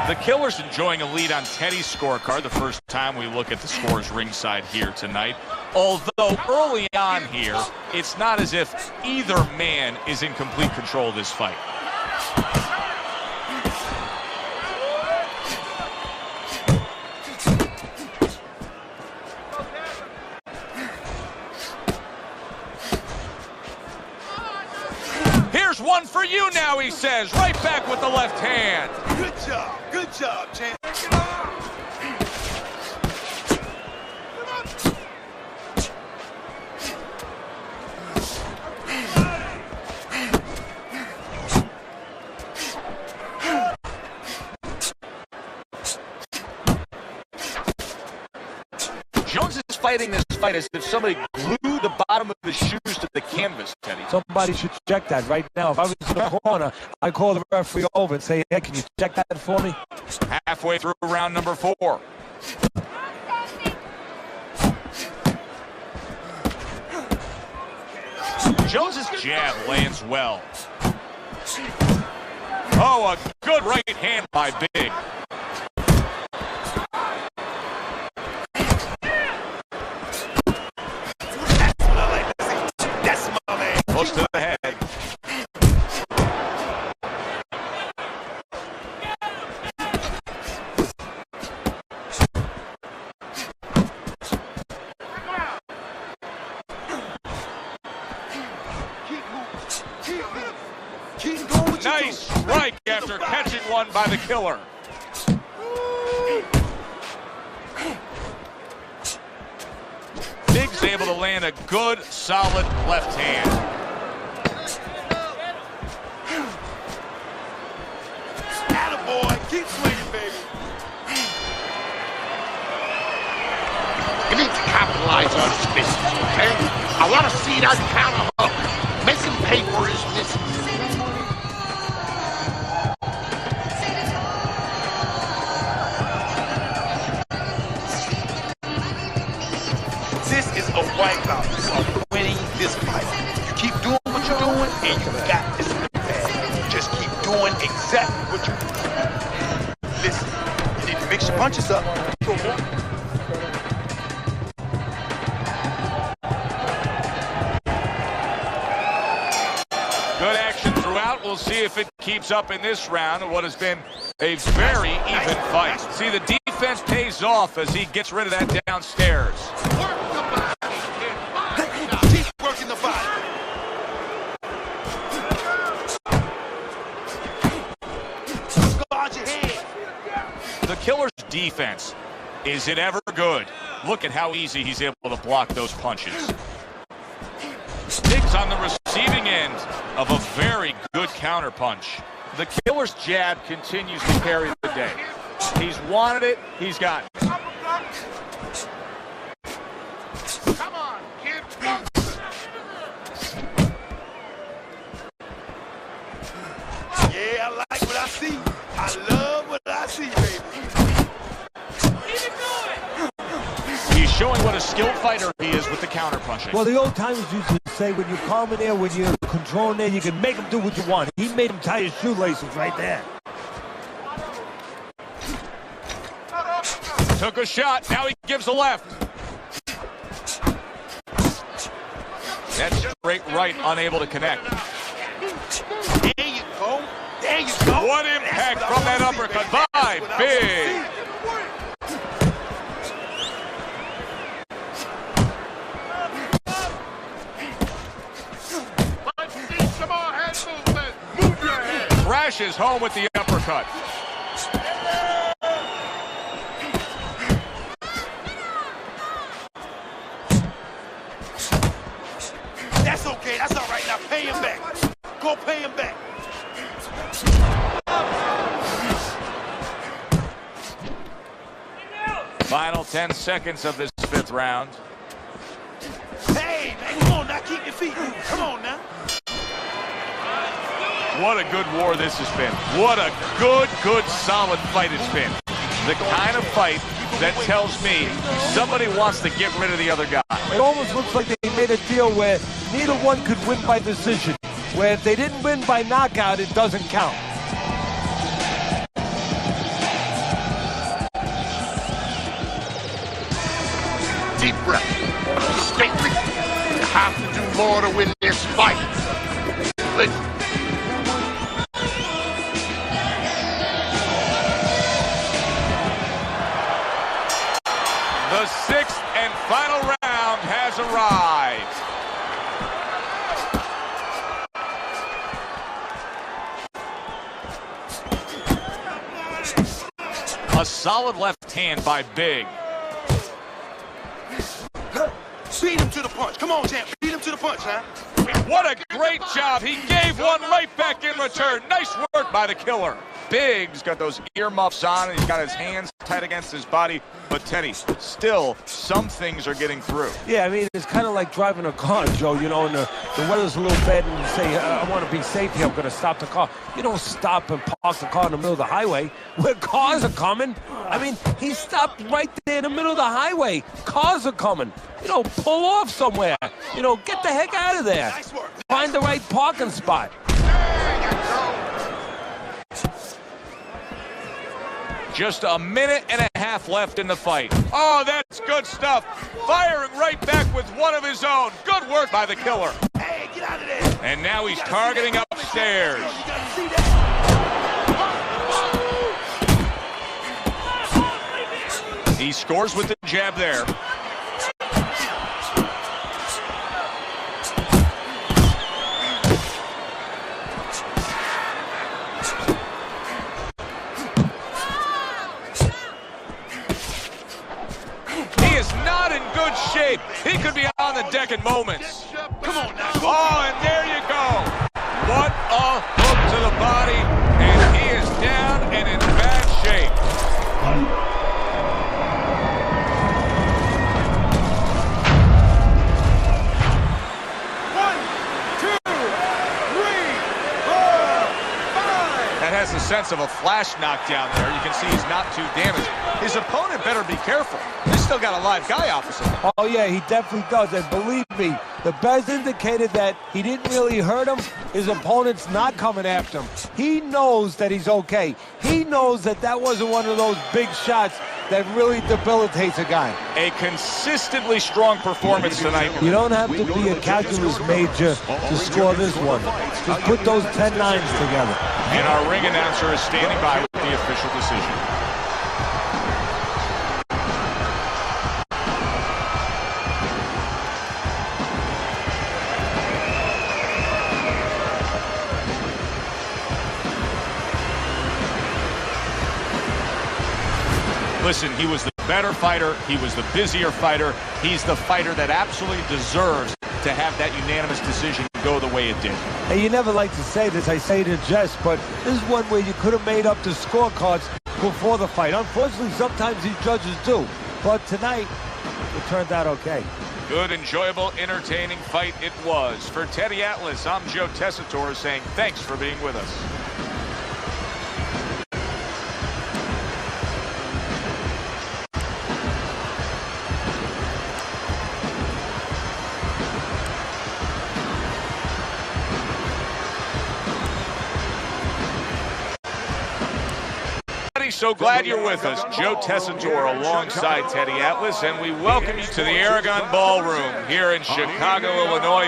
The Killer's enjoying a lead on Teddy's scorecard the first time we look at the scores ringside here tonight. Although early on here, it's not as if either man is in complete control of this fight. There's one for you now, he says. Right back with the left hand. Good job, champ. Jones is fighting this fight as if somebody glued the bottom of his shoes to the canvas, Teddy. Somebody should check that right now. If I was in the corner, I'd call the referee over and say, hey, can you check that for me? Halfway through round number 4. Jones's jab lands well. Oh, a good right hand by Big. Close to the head. Nice strike after catching one by the killer. Big's able to land a good, solid left hand. Attaboy, keep swinging, baby. You need to capitalize on his business, okay? I want to see that counter hook. Missing paper is missing. This is a wipeout. You are winning this fight. You keep doing what you're doing, and you got this in the bag. Just keep doing exactly what you're doing. Listen, you need to mix your punches up. Good action throughout. We'll see if it keeps up in this round of what has been a very even fight. See, the defense pays off as he gets rid of that downstairs. Keep working the body. Guard your head. The killer's defense, is it ever good? Look at how easy he's able to block those punches. Big's on the receiving end of a very good counterpunch. The killer's jab continues to carry the day. He's wanted it, he's gotten it. Come on, kid. Yeah, I like what I see. I love what I see, baby. He's showing what a skilled fighter he is with the counterpunching. Well, the old timers used to say when you're calm in there, when you're controlling there, you can make him do what you want. He made him tie his shoelaces right there. Took a shot, now he gives a left. That straight right, unable to connect. There you go. There you go. What impact from that uppercut by Big. Some more head movement. Move your head. Crashes home with the uppercut. That's okay. That's all right. Now pay him back. Go pay him back. Final 10 seconds of this 5th round. Hey, man, come on now. Keep your feet moving. Come on now. What a good war this has been. What a good, solid fight it's been. The kind of fight that tells me somebody wants to get rid of the other guy. It almost looks like they made a deal where neither one could win by decision. Where if they didn't win by knockout, it doesn't count. Deep breath. Stately. You have to do more to win this fight. Listen. The 6th and final round has arrived. A solid left hand by Big. Beat him to the punch. Come on, champ. Beat him to the punch, huh? What a great job. He gave one right back in return. Nice work by the killer. Big's got those earmuffs on, and he's got his hands tight against his body. But, Teddy, still, some things are getting through. Yeah, I mean, it's kind of like driving a car, Joe, you know, and the weather's a little bad, and you say, I want to be safe here, I'm going to stop the car. You don't stop and park the car in the middle of the highway where cars are coming. I mean, he stopped right there in the middle of the highway. Cars are coming. You know, pull off somewhere. You know, get the heck out of there. Nice work. Find the right parking spot. Just a minute and a half left in the fight. Oh, that's good stuff. Firing right back with one of his own. Good work by the killer. Hey, get out of there. And now he's targeting upstairs. He scores with the jab there. Good shape. He could be on the deck in moments. Come on now. Oh, and there you go. What a hook to the body. And he is down and in bad shape. One, two, three, 4, 5. That has a sense of a flash knockdown there. You can see he's not too damaged. His opponent better be careful. He's still got a live guy opposite him. Oh, yeah, he definitely does. And believe me, the best indicated that he didn't really hurt him, his opponent's not coming after him. He knows that he's okay. He knows that that wasn't one of those big shots that really debilitates a guy. A consistently strong performance tonight. You don't have to be a calculus major to score this one. Just put those 10 nines together. And our ring announcer is standing by with the official decision. Listen, he was the better fighter. He was the busier fighter. He's the fighter that absolutely deserves to have that unanimous decision go the way it did. Hey, you never like to say this, I say it in jest, but this is one where you could have made up the scorecards before the fight. Unfortunately, sometimes these judges do. But tonight, it turned out okay. Good, enjoyable, entertaining fight it was. For Teddy Atlas, I'm Joe Tessitore saying thanks for being with us. So glad you're with us. Joe Tessitore alongside Teddy Atlas, and we welcome you to the Aragon Ballroom here in Chicago, Illinois.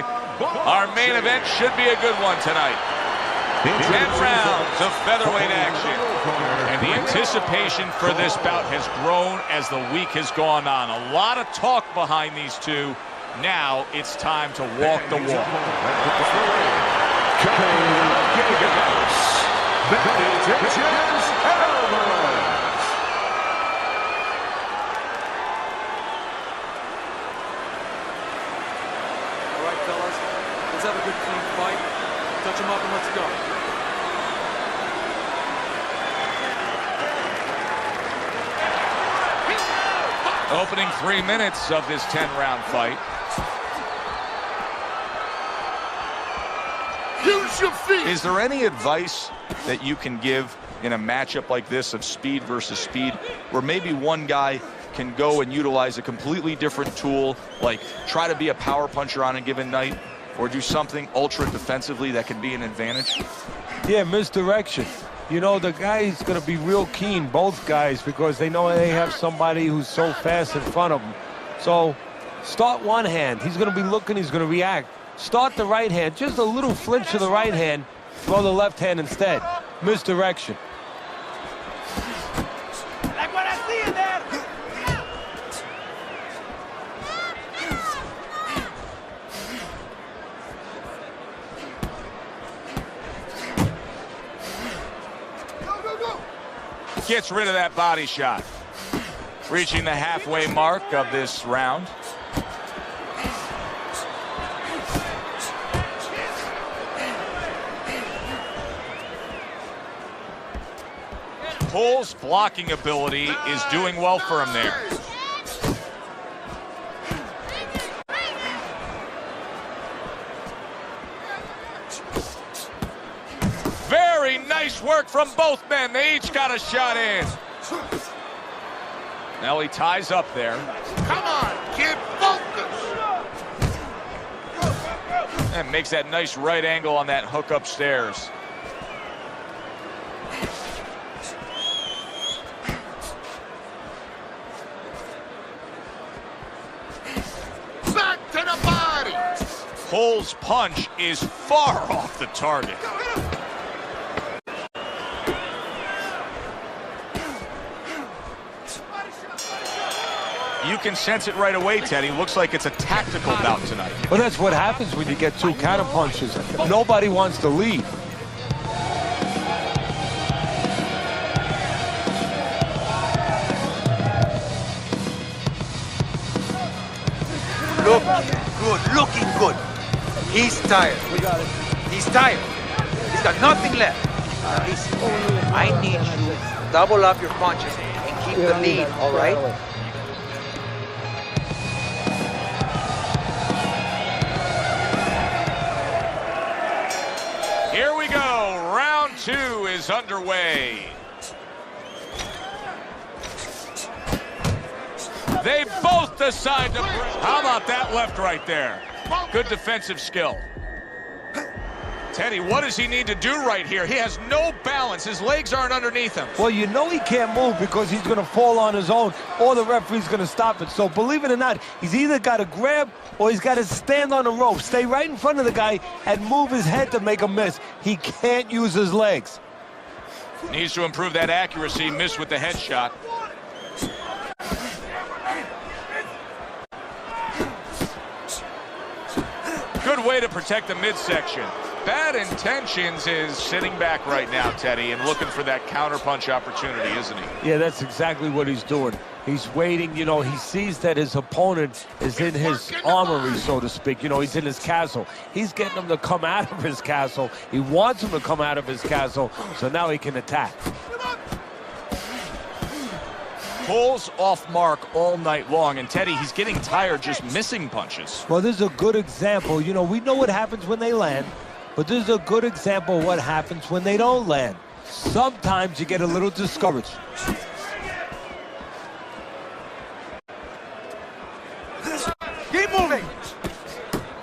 Our main event should be a good one tonight. 10 rounds of featherweight action. And the anticipation for this bout has grown as the week has gone on. A lot of talk behind these two. Now it's time to walk the walk. All right, fellas, let's have a good clean fight. Touch him up and let's go. Opening 3 minutes of this 10-round fight. Use your feet. Is there any advice that you can give in a matchup like this of speed versus speed, where maybe one guy can go and utilize a completely different tool, like try to be a power puncher on a given night, or do something ultra defensively that can be an advantage? Yeah, misdirection. You know, the guy's going to be real keen, both guys, because they know they have somebody who's so fast in front of them. So start one hand. He's going to be looking, he's going to react. Start the right hand, just a little flinch of the right hand, throw the left hand instead. Misdirection. Like what I see in there. gets rid of that body shot. Reaching the halfway mark of this round. Cole's blocking ability is doing well for him there. Very nice work from both men. They each got a shot in. Now he ties up there. Come on, kid, focus. And makes that nice right angle on that hook upstairs. Back to the body. Cole's punch is far off the target. You can sense it right away, Teddy. Looks like it's a tactical bout tonight. Well, that's what happens when you get two counter punches. Nobody wants to lead. Looking good. He's tired. We got it. He's tired. He's got nothing left. Listen, I need you to double up your punches and keep the lead, all right? Here we go. Round 2 is underway. They both decide to break. How about that left right there? Good defensive skill. Teddy, what does he need to do right here? He has no balance. His legs aren't underneath him. Well, you know he can't move because he's going to fall on his own or the referee's going to stop it. So believe it or not, he's either got to grab or he's got to stand on the rope, stay right in front of the guy and move his head to make a miss. He can't use his legs. Needs to improve that accuracy. Missed with the headshot. Good way to protect the midsection. Bad intentions is sitting back right now, Teddy, and looking for that counterpunch opportunity, isn't he? Yeah, that's exactly what he's doing. He's waiting, you know, he sees that his opponent is in his armory, so to speak. You know, he's in his castle. He's getting him to come out of his castle. He wants him to come out of his castle, so now he can attack. Cole's off mark all night long, and Teddy, he's getting tired just missing punches. Well, this is a good example. You know, we know what happens when they land, but this is a good example of what happens when they don't land. Sometimes you get a little discouraged. Keep moving.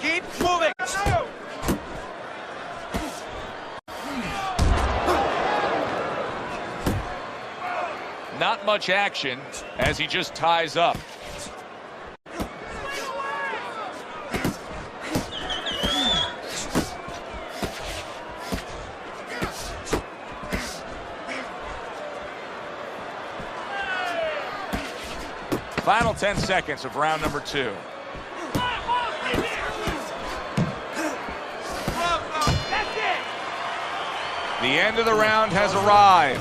Keep moving. Not much action as he just ties up. Final 10 seconds of round number 2. The end of the round has arrived.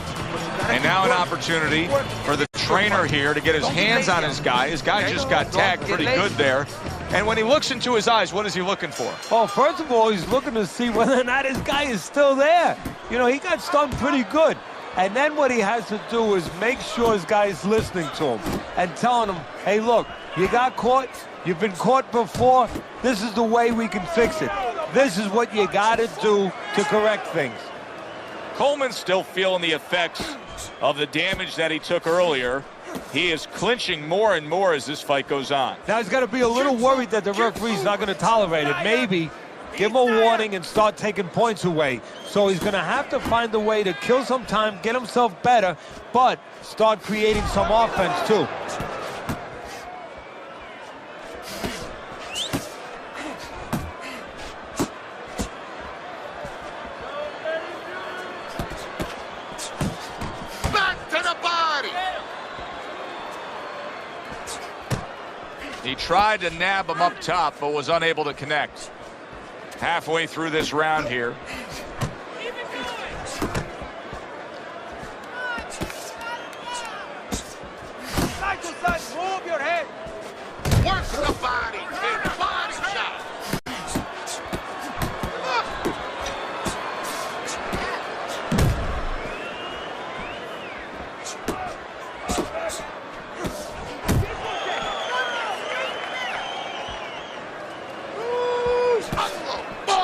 And now an opportunity for the trainer here to get his hands on his guy. His guy just got tagged pretty good there. And when he looks into his eyes, what is he looking for? Well, first of all, he's looking to see whether or not his guy is still there. You know, he got stung pretty good. And then what he has to do is make sure his guy is listening to him and telling him, hey, look, you got caught. You've been caught before. This is the way we can fix it. This is what you got to do to correct things. Coleman's still feeling the effects of the damage that he took earlier. He is clinching more and more as this fight goes on. Now he's got to be a little worried that the referee's not going to tolerate it. Maybe give him a warning and start taking points away. So he's going to have to find a way to kill some time, get himself better, but start creating some offense too. He tried to nab him up top, but was unable to connect. Halfway through this round here. The body, kid. Body shot.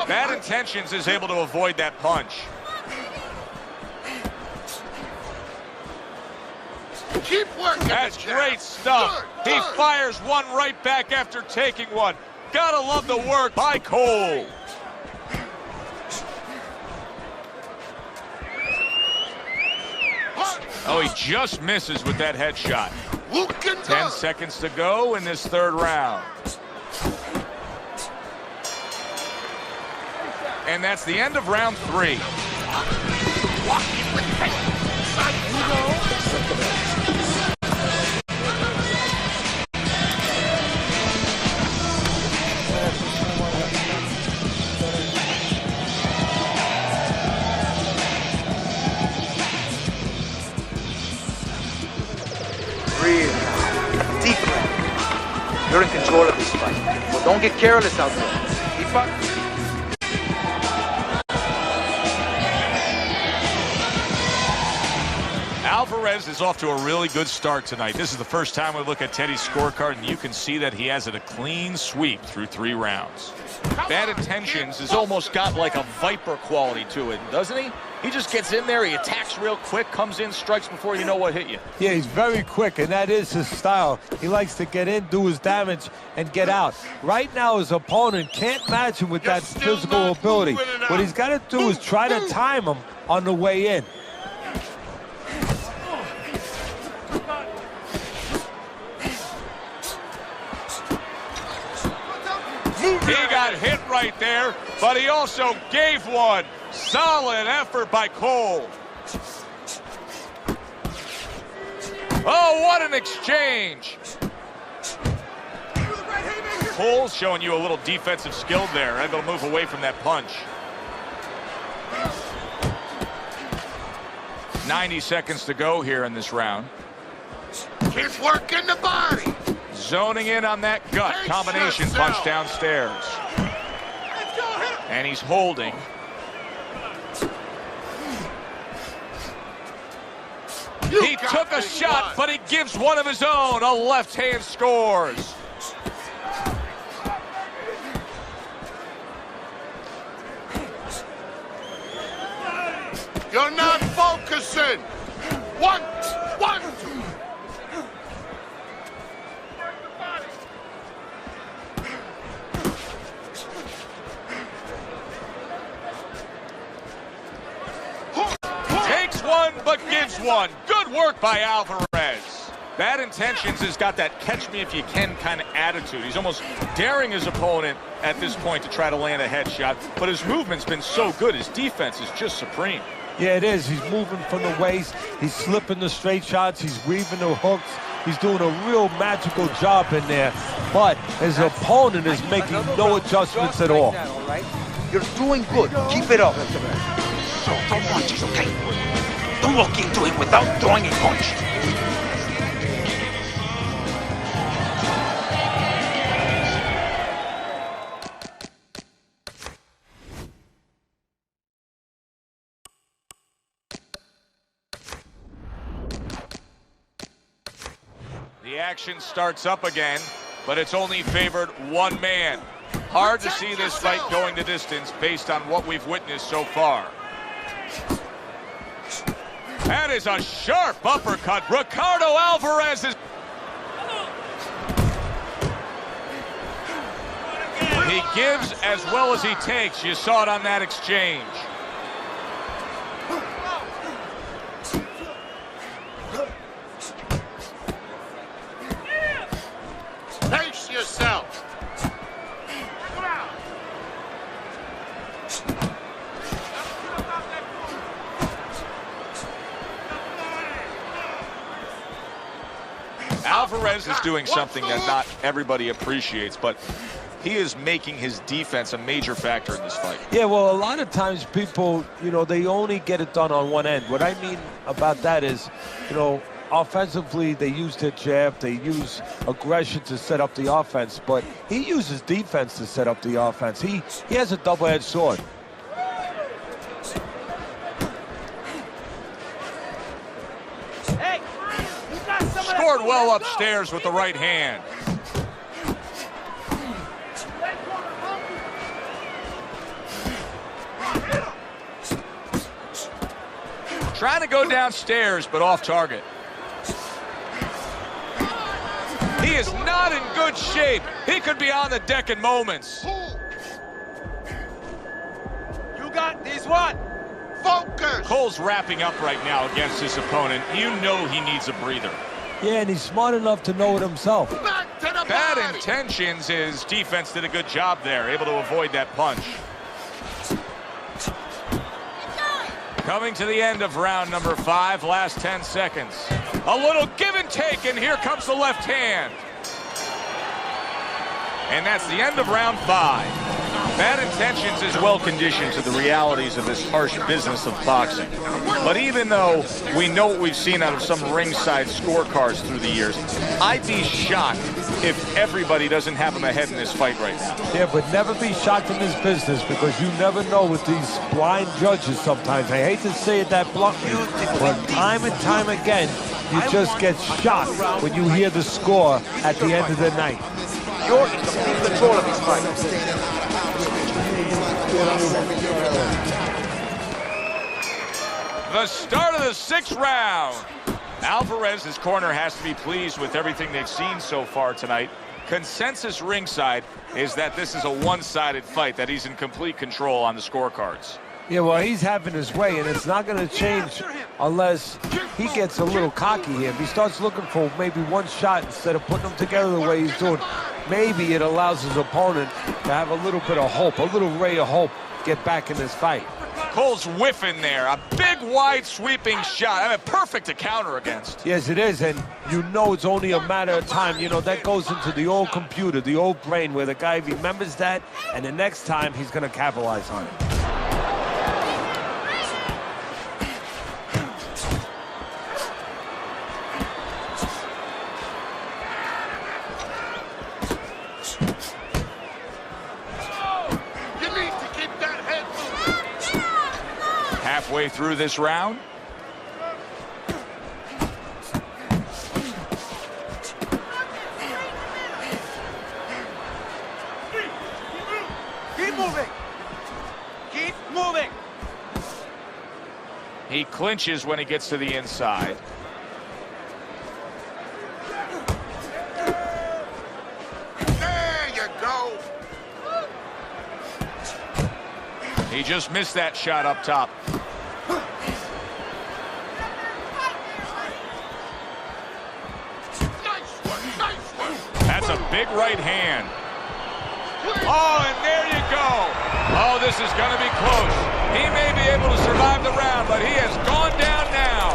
Bad Intentions is able to avoid that punch. Keep working. That's great stuff. He fires one right back after taking one. Gotta love the work by Cole. Oh, he just misses with that headshot. 10 seconds to go in this third round. And that's the end of round 3. Breathe. Deep breath. You're in control of this fight. Well, don't get careless out there. Keep up. Alvarez is off to a really good start tonight. This is the first time we look at Teddy's scorecard, and you can see that he has it a clean sweep through 3 rounds. Bad Intentions has almost got like a Viper quality to it, doesn't he? He just gets in there, he attacks real quick, comes in, strikes before you know what hit you. Yeah, he's very quick, and that is his style. He likes to get in, do his damage, and get out. Right now, his opponent can't match him with that physical ability. What he's got to do is try to time him on the way in. He got hit right there, but he also gave one. Solid effort by Cole. Oh, what an exchange. Cole's showing you a little defensive skill there, able to move away from that punch. 90 seconds to go here in this round. Keep working the body. Zoning in on that gut combination punch downstairs. And he's holding. He took a shot, but he gives one of his own. A left hand scores. You're not focusing. One, two. Takes one, but gives one. Good work by Alvarez. Bad Intentions has got that catch-me-if-you-can kind of attitude. He's almost daring his opponent at this point to try to land a headshot, but his movement's been so good. His defense is just supreme. Yeah, it is. He's moving from the waist. He's slipping the straight shots. He's weaving the hooks. He's doing a real magical job in there. But his opponent is making no adjustments at all. You're doing good. Keep it up. So don't punches, okay? Don't walk into him without throwing a punch. The action starts up again, but it's only favored one man. Hard to see this fight going the distance based on what we've witnessed so far. That is a sharp uppercut. Ricardo Alvarez is... He gives as well as he takes. You saw it on that exchange. Pace yourself. Alvarez is doing something that not everybody appreciates, but he is making his defense a major factor in this fight. Yeah, well, a lot of times people, they only get it done on one end. What I mean about that is, offensively, they use their jab, they use aggression to set up the offense, but he uses defense to set up the offense. He has a double-edged sword. Hey, you got some of that Scored food. well Let's go. upstairs with the right hand. Trying to go downstairs, but off target. He is not in good shape. He could be on the deck in moments. You got this one. Focus! Cole's wrapping up right now against his opponent. You know he needs a breather. Yeah, and he's smart enough to know it himself. Back to the Bad body. intentions. His defense did a good job there, able to avoid that punch. Coming to the end of round number 5, last 10 seconds. A little give and take, and here comes the left hand. And that's the end of round 5. Bad intentions is well conditioned to the realities of this harsh business of boxing. But even though we know what we've seen out of some ringside scorecards through the years, I'd be shocked if everybody doesn't have him ahead in this fight right now. Yeah, but never be shocked in this business because you never know with these blind judges sometimes. I hate to say it that bluntly, but time and time again, you just get shocked when you hear the score at the end of the night. You're in complete control of his fight. The start of the 6th round. Alvarez, his corner, has to be pleased with everything they've seen so far tonight. Consensus ringside is that this is a one-sided fight, that he's in complete control on the scorecards. Yeah, well, he's having his way, and it's not going to change unless he gets a little cocky here. If he starts looking for maybe one shot instead of putting them together the way he's doing, maybe it allows his opponent to have a little bit of hope, a little ray of hope, get back in this fight. Cole's whiffing there. A big, wide, sweeping shot. I mean, perfect to counter against. Yes, it is, and you know it's only a matter of time. You know, that goes into the old computer, the old brain, where the guy remembers that, and the next time he's going to capitalize on it. Halfway through this round. Keep moving. Keep moving. He clinches when he gets to the inside. There you go. He just missed that shot up top. Nice one, nice one. That's a big right hand. Oh, and there you go. Oh, this is going to be close. He may be able to survive the round, but he has gone down now.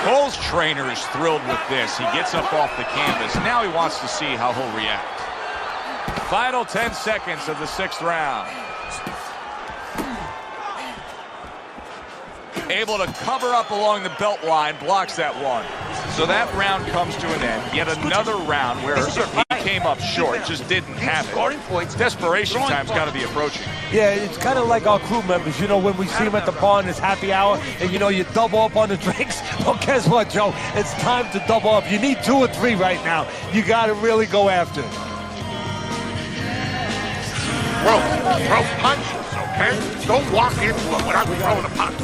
Cole's trainer is thrilled with this. He gets up off the canvas. Now he wants to see how he'll react. Final 10 seconds of the 6th round. Able to cover up along the belt line, blocks that one. So that round comes to an end. Yet another round where he came up short, just didn't have it. Desperation time's got to be approaching. Yeah, it's kind of like our crew members, you know, when we see them at the bar and it's happy hour and, you know, you double up on the drinks. Well, guess what, Joe? It's time to double up. You need 2 or 3 right now. You got to really go after it. Throw punches, okay? Don't walk into it without throwing a punch.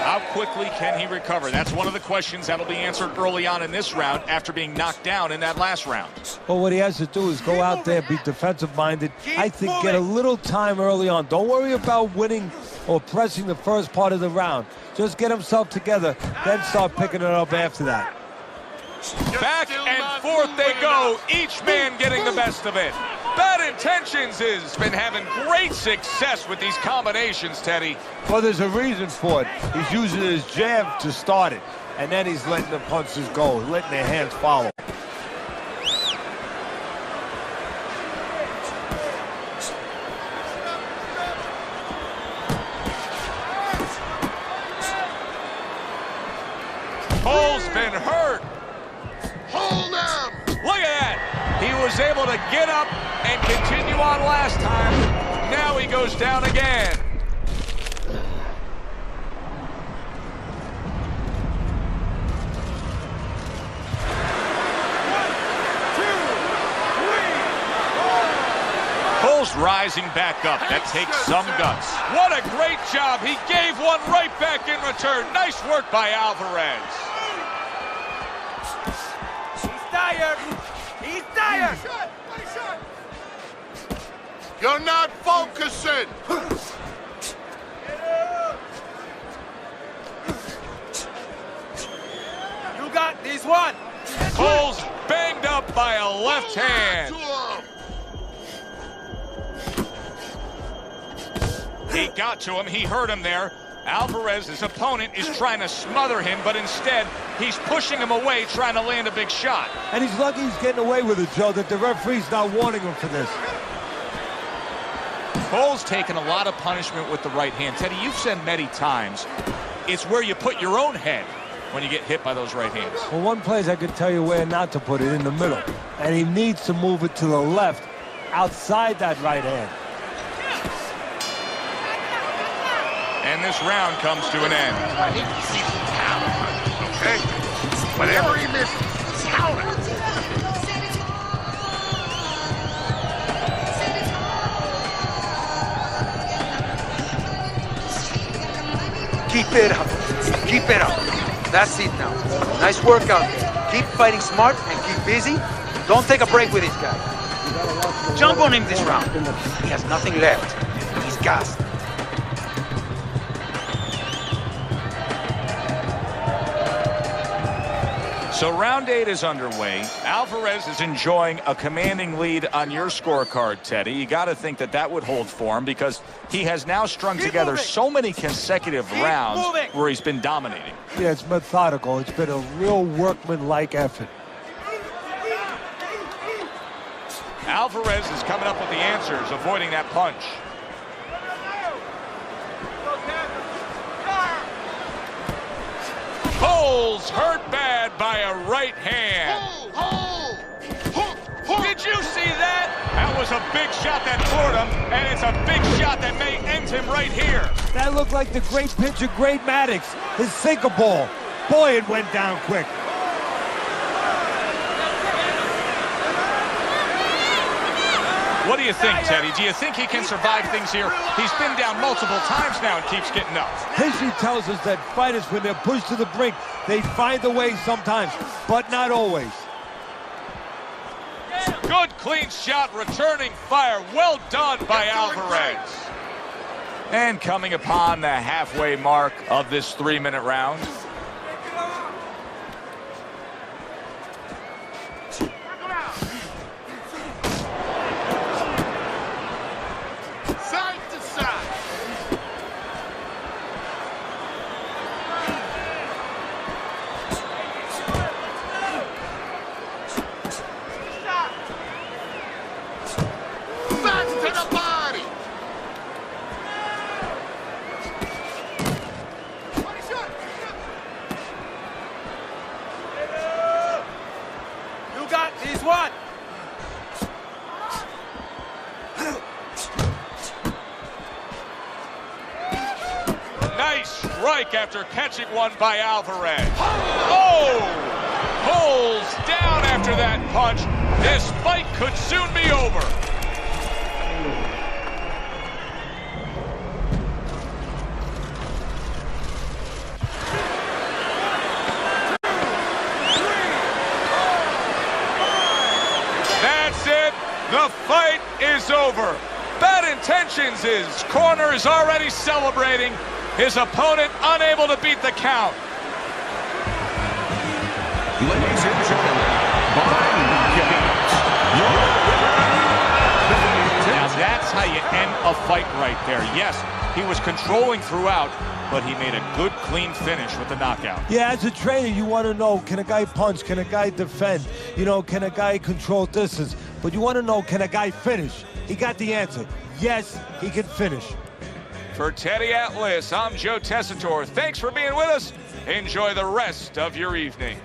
How quickly can he recover? That's one of the questions that'll be answered early on in this round after being knocked down in that last round. Well, what he has to do is go out there, be defensive-minded. I think get a little time early on. Don't worry about winning or pressing the first part of the round. Just get himself together, then start picking it up after that. Back and forth they go, each man getting the best of it. Bad Intentions has been having great success with these combinations, Teddy. Well, there's a reason for it. He's using his jab to start it, and then he's letting the punches go, letting their hands follow. Cole's been hurt. Hold him! Look at that. He was able to get up and continue on last time. Now he goes down again. Cole's rising back up. That takes some guts. What a great job. He gave one right back in return. Nice work by Alvarez. He's tired. He's tired. You're not focusing! You got this one. Cole's banged up by a left hand. He got to him. He hurt him there. Alvarez, his opponent, is trying to smother him, but instead, he's pushing him away, trying to land a big shot. And he's lucky he's getting away with it, Joe, that the referee's not warning him for this. Cole's taken a lot of punishment with the right hand. Teddy, you've said many times, it's where you put your own head when you get hit by those right hands. Well, one place I could tell you where not to put it, in the middle. And he needs to move it to the left, outside that right hand. And this round comes to an end. I need to see some counter punches, okay? Whatever he misses, counter. Keep it up. Keep it up. That's it now. Nice work out there. Keep fighting smart and keep busy. Don't take a break with this guy. Jump on him this round. He has nothing left. He's gassed. So round 8 is underway. Alvarez is enjoying a commanding lead on your scorecard, Teddy. You got to think that that would hold for him because he has now strung together so many consecutive rounds where he's been dominating. Yeah, it's methodical. It's been a real workman-like effort. Alvarez is coming up with the answers, avoiding that punch. Cole's hurt bad by a right hand. Did you see that? That was a big shot that floored him, and it's a big shot that may end him right here. That looked like the great pitcher, Great Maddox, his sinker ball. Boy, it went down quick. What do you think, Teddy? Do you think he can survive things here? He's been down multiple times now and keeps getting up. History tells us that fighters, when they're pushed to the brink, they find a way sometimes, but not always. Good, clean shot, returning fire. Well done by Alvarez. And coming upon the halfway mark of this 3-minute round. Strike after catching one by Alvarez. Oh! Cole's down after that punch. This fight could soon be over. That's it. The fight is over. Bad Intentions' corner is already celebrating. His opponent unable to beat the count. Ladies and gentlemen. how you end a fight right there. Yes, he was controlling throughout, but he made a good, clean finish with the knockout. Yeah, as a trainer, you want to know, can a guy punch? Can a guy defend? You know, can a guy control distance? But you want to know, can a guy finish? He got the answer. Yes, he can finish. For Teddy Atlas, I'm Joe Tessitore. Thanks for being with us. Enjoy the rest of your evening.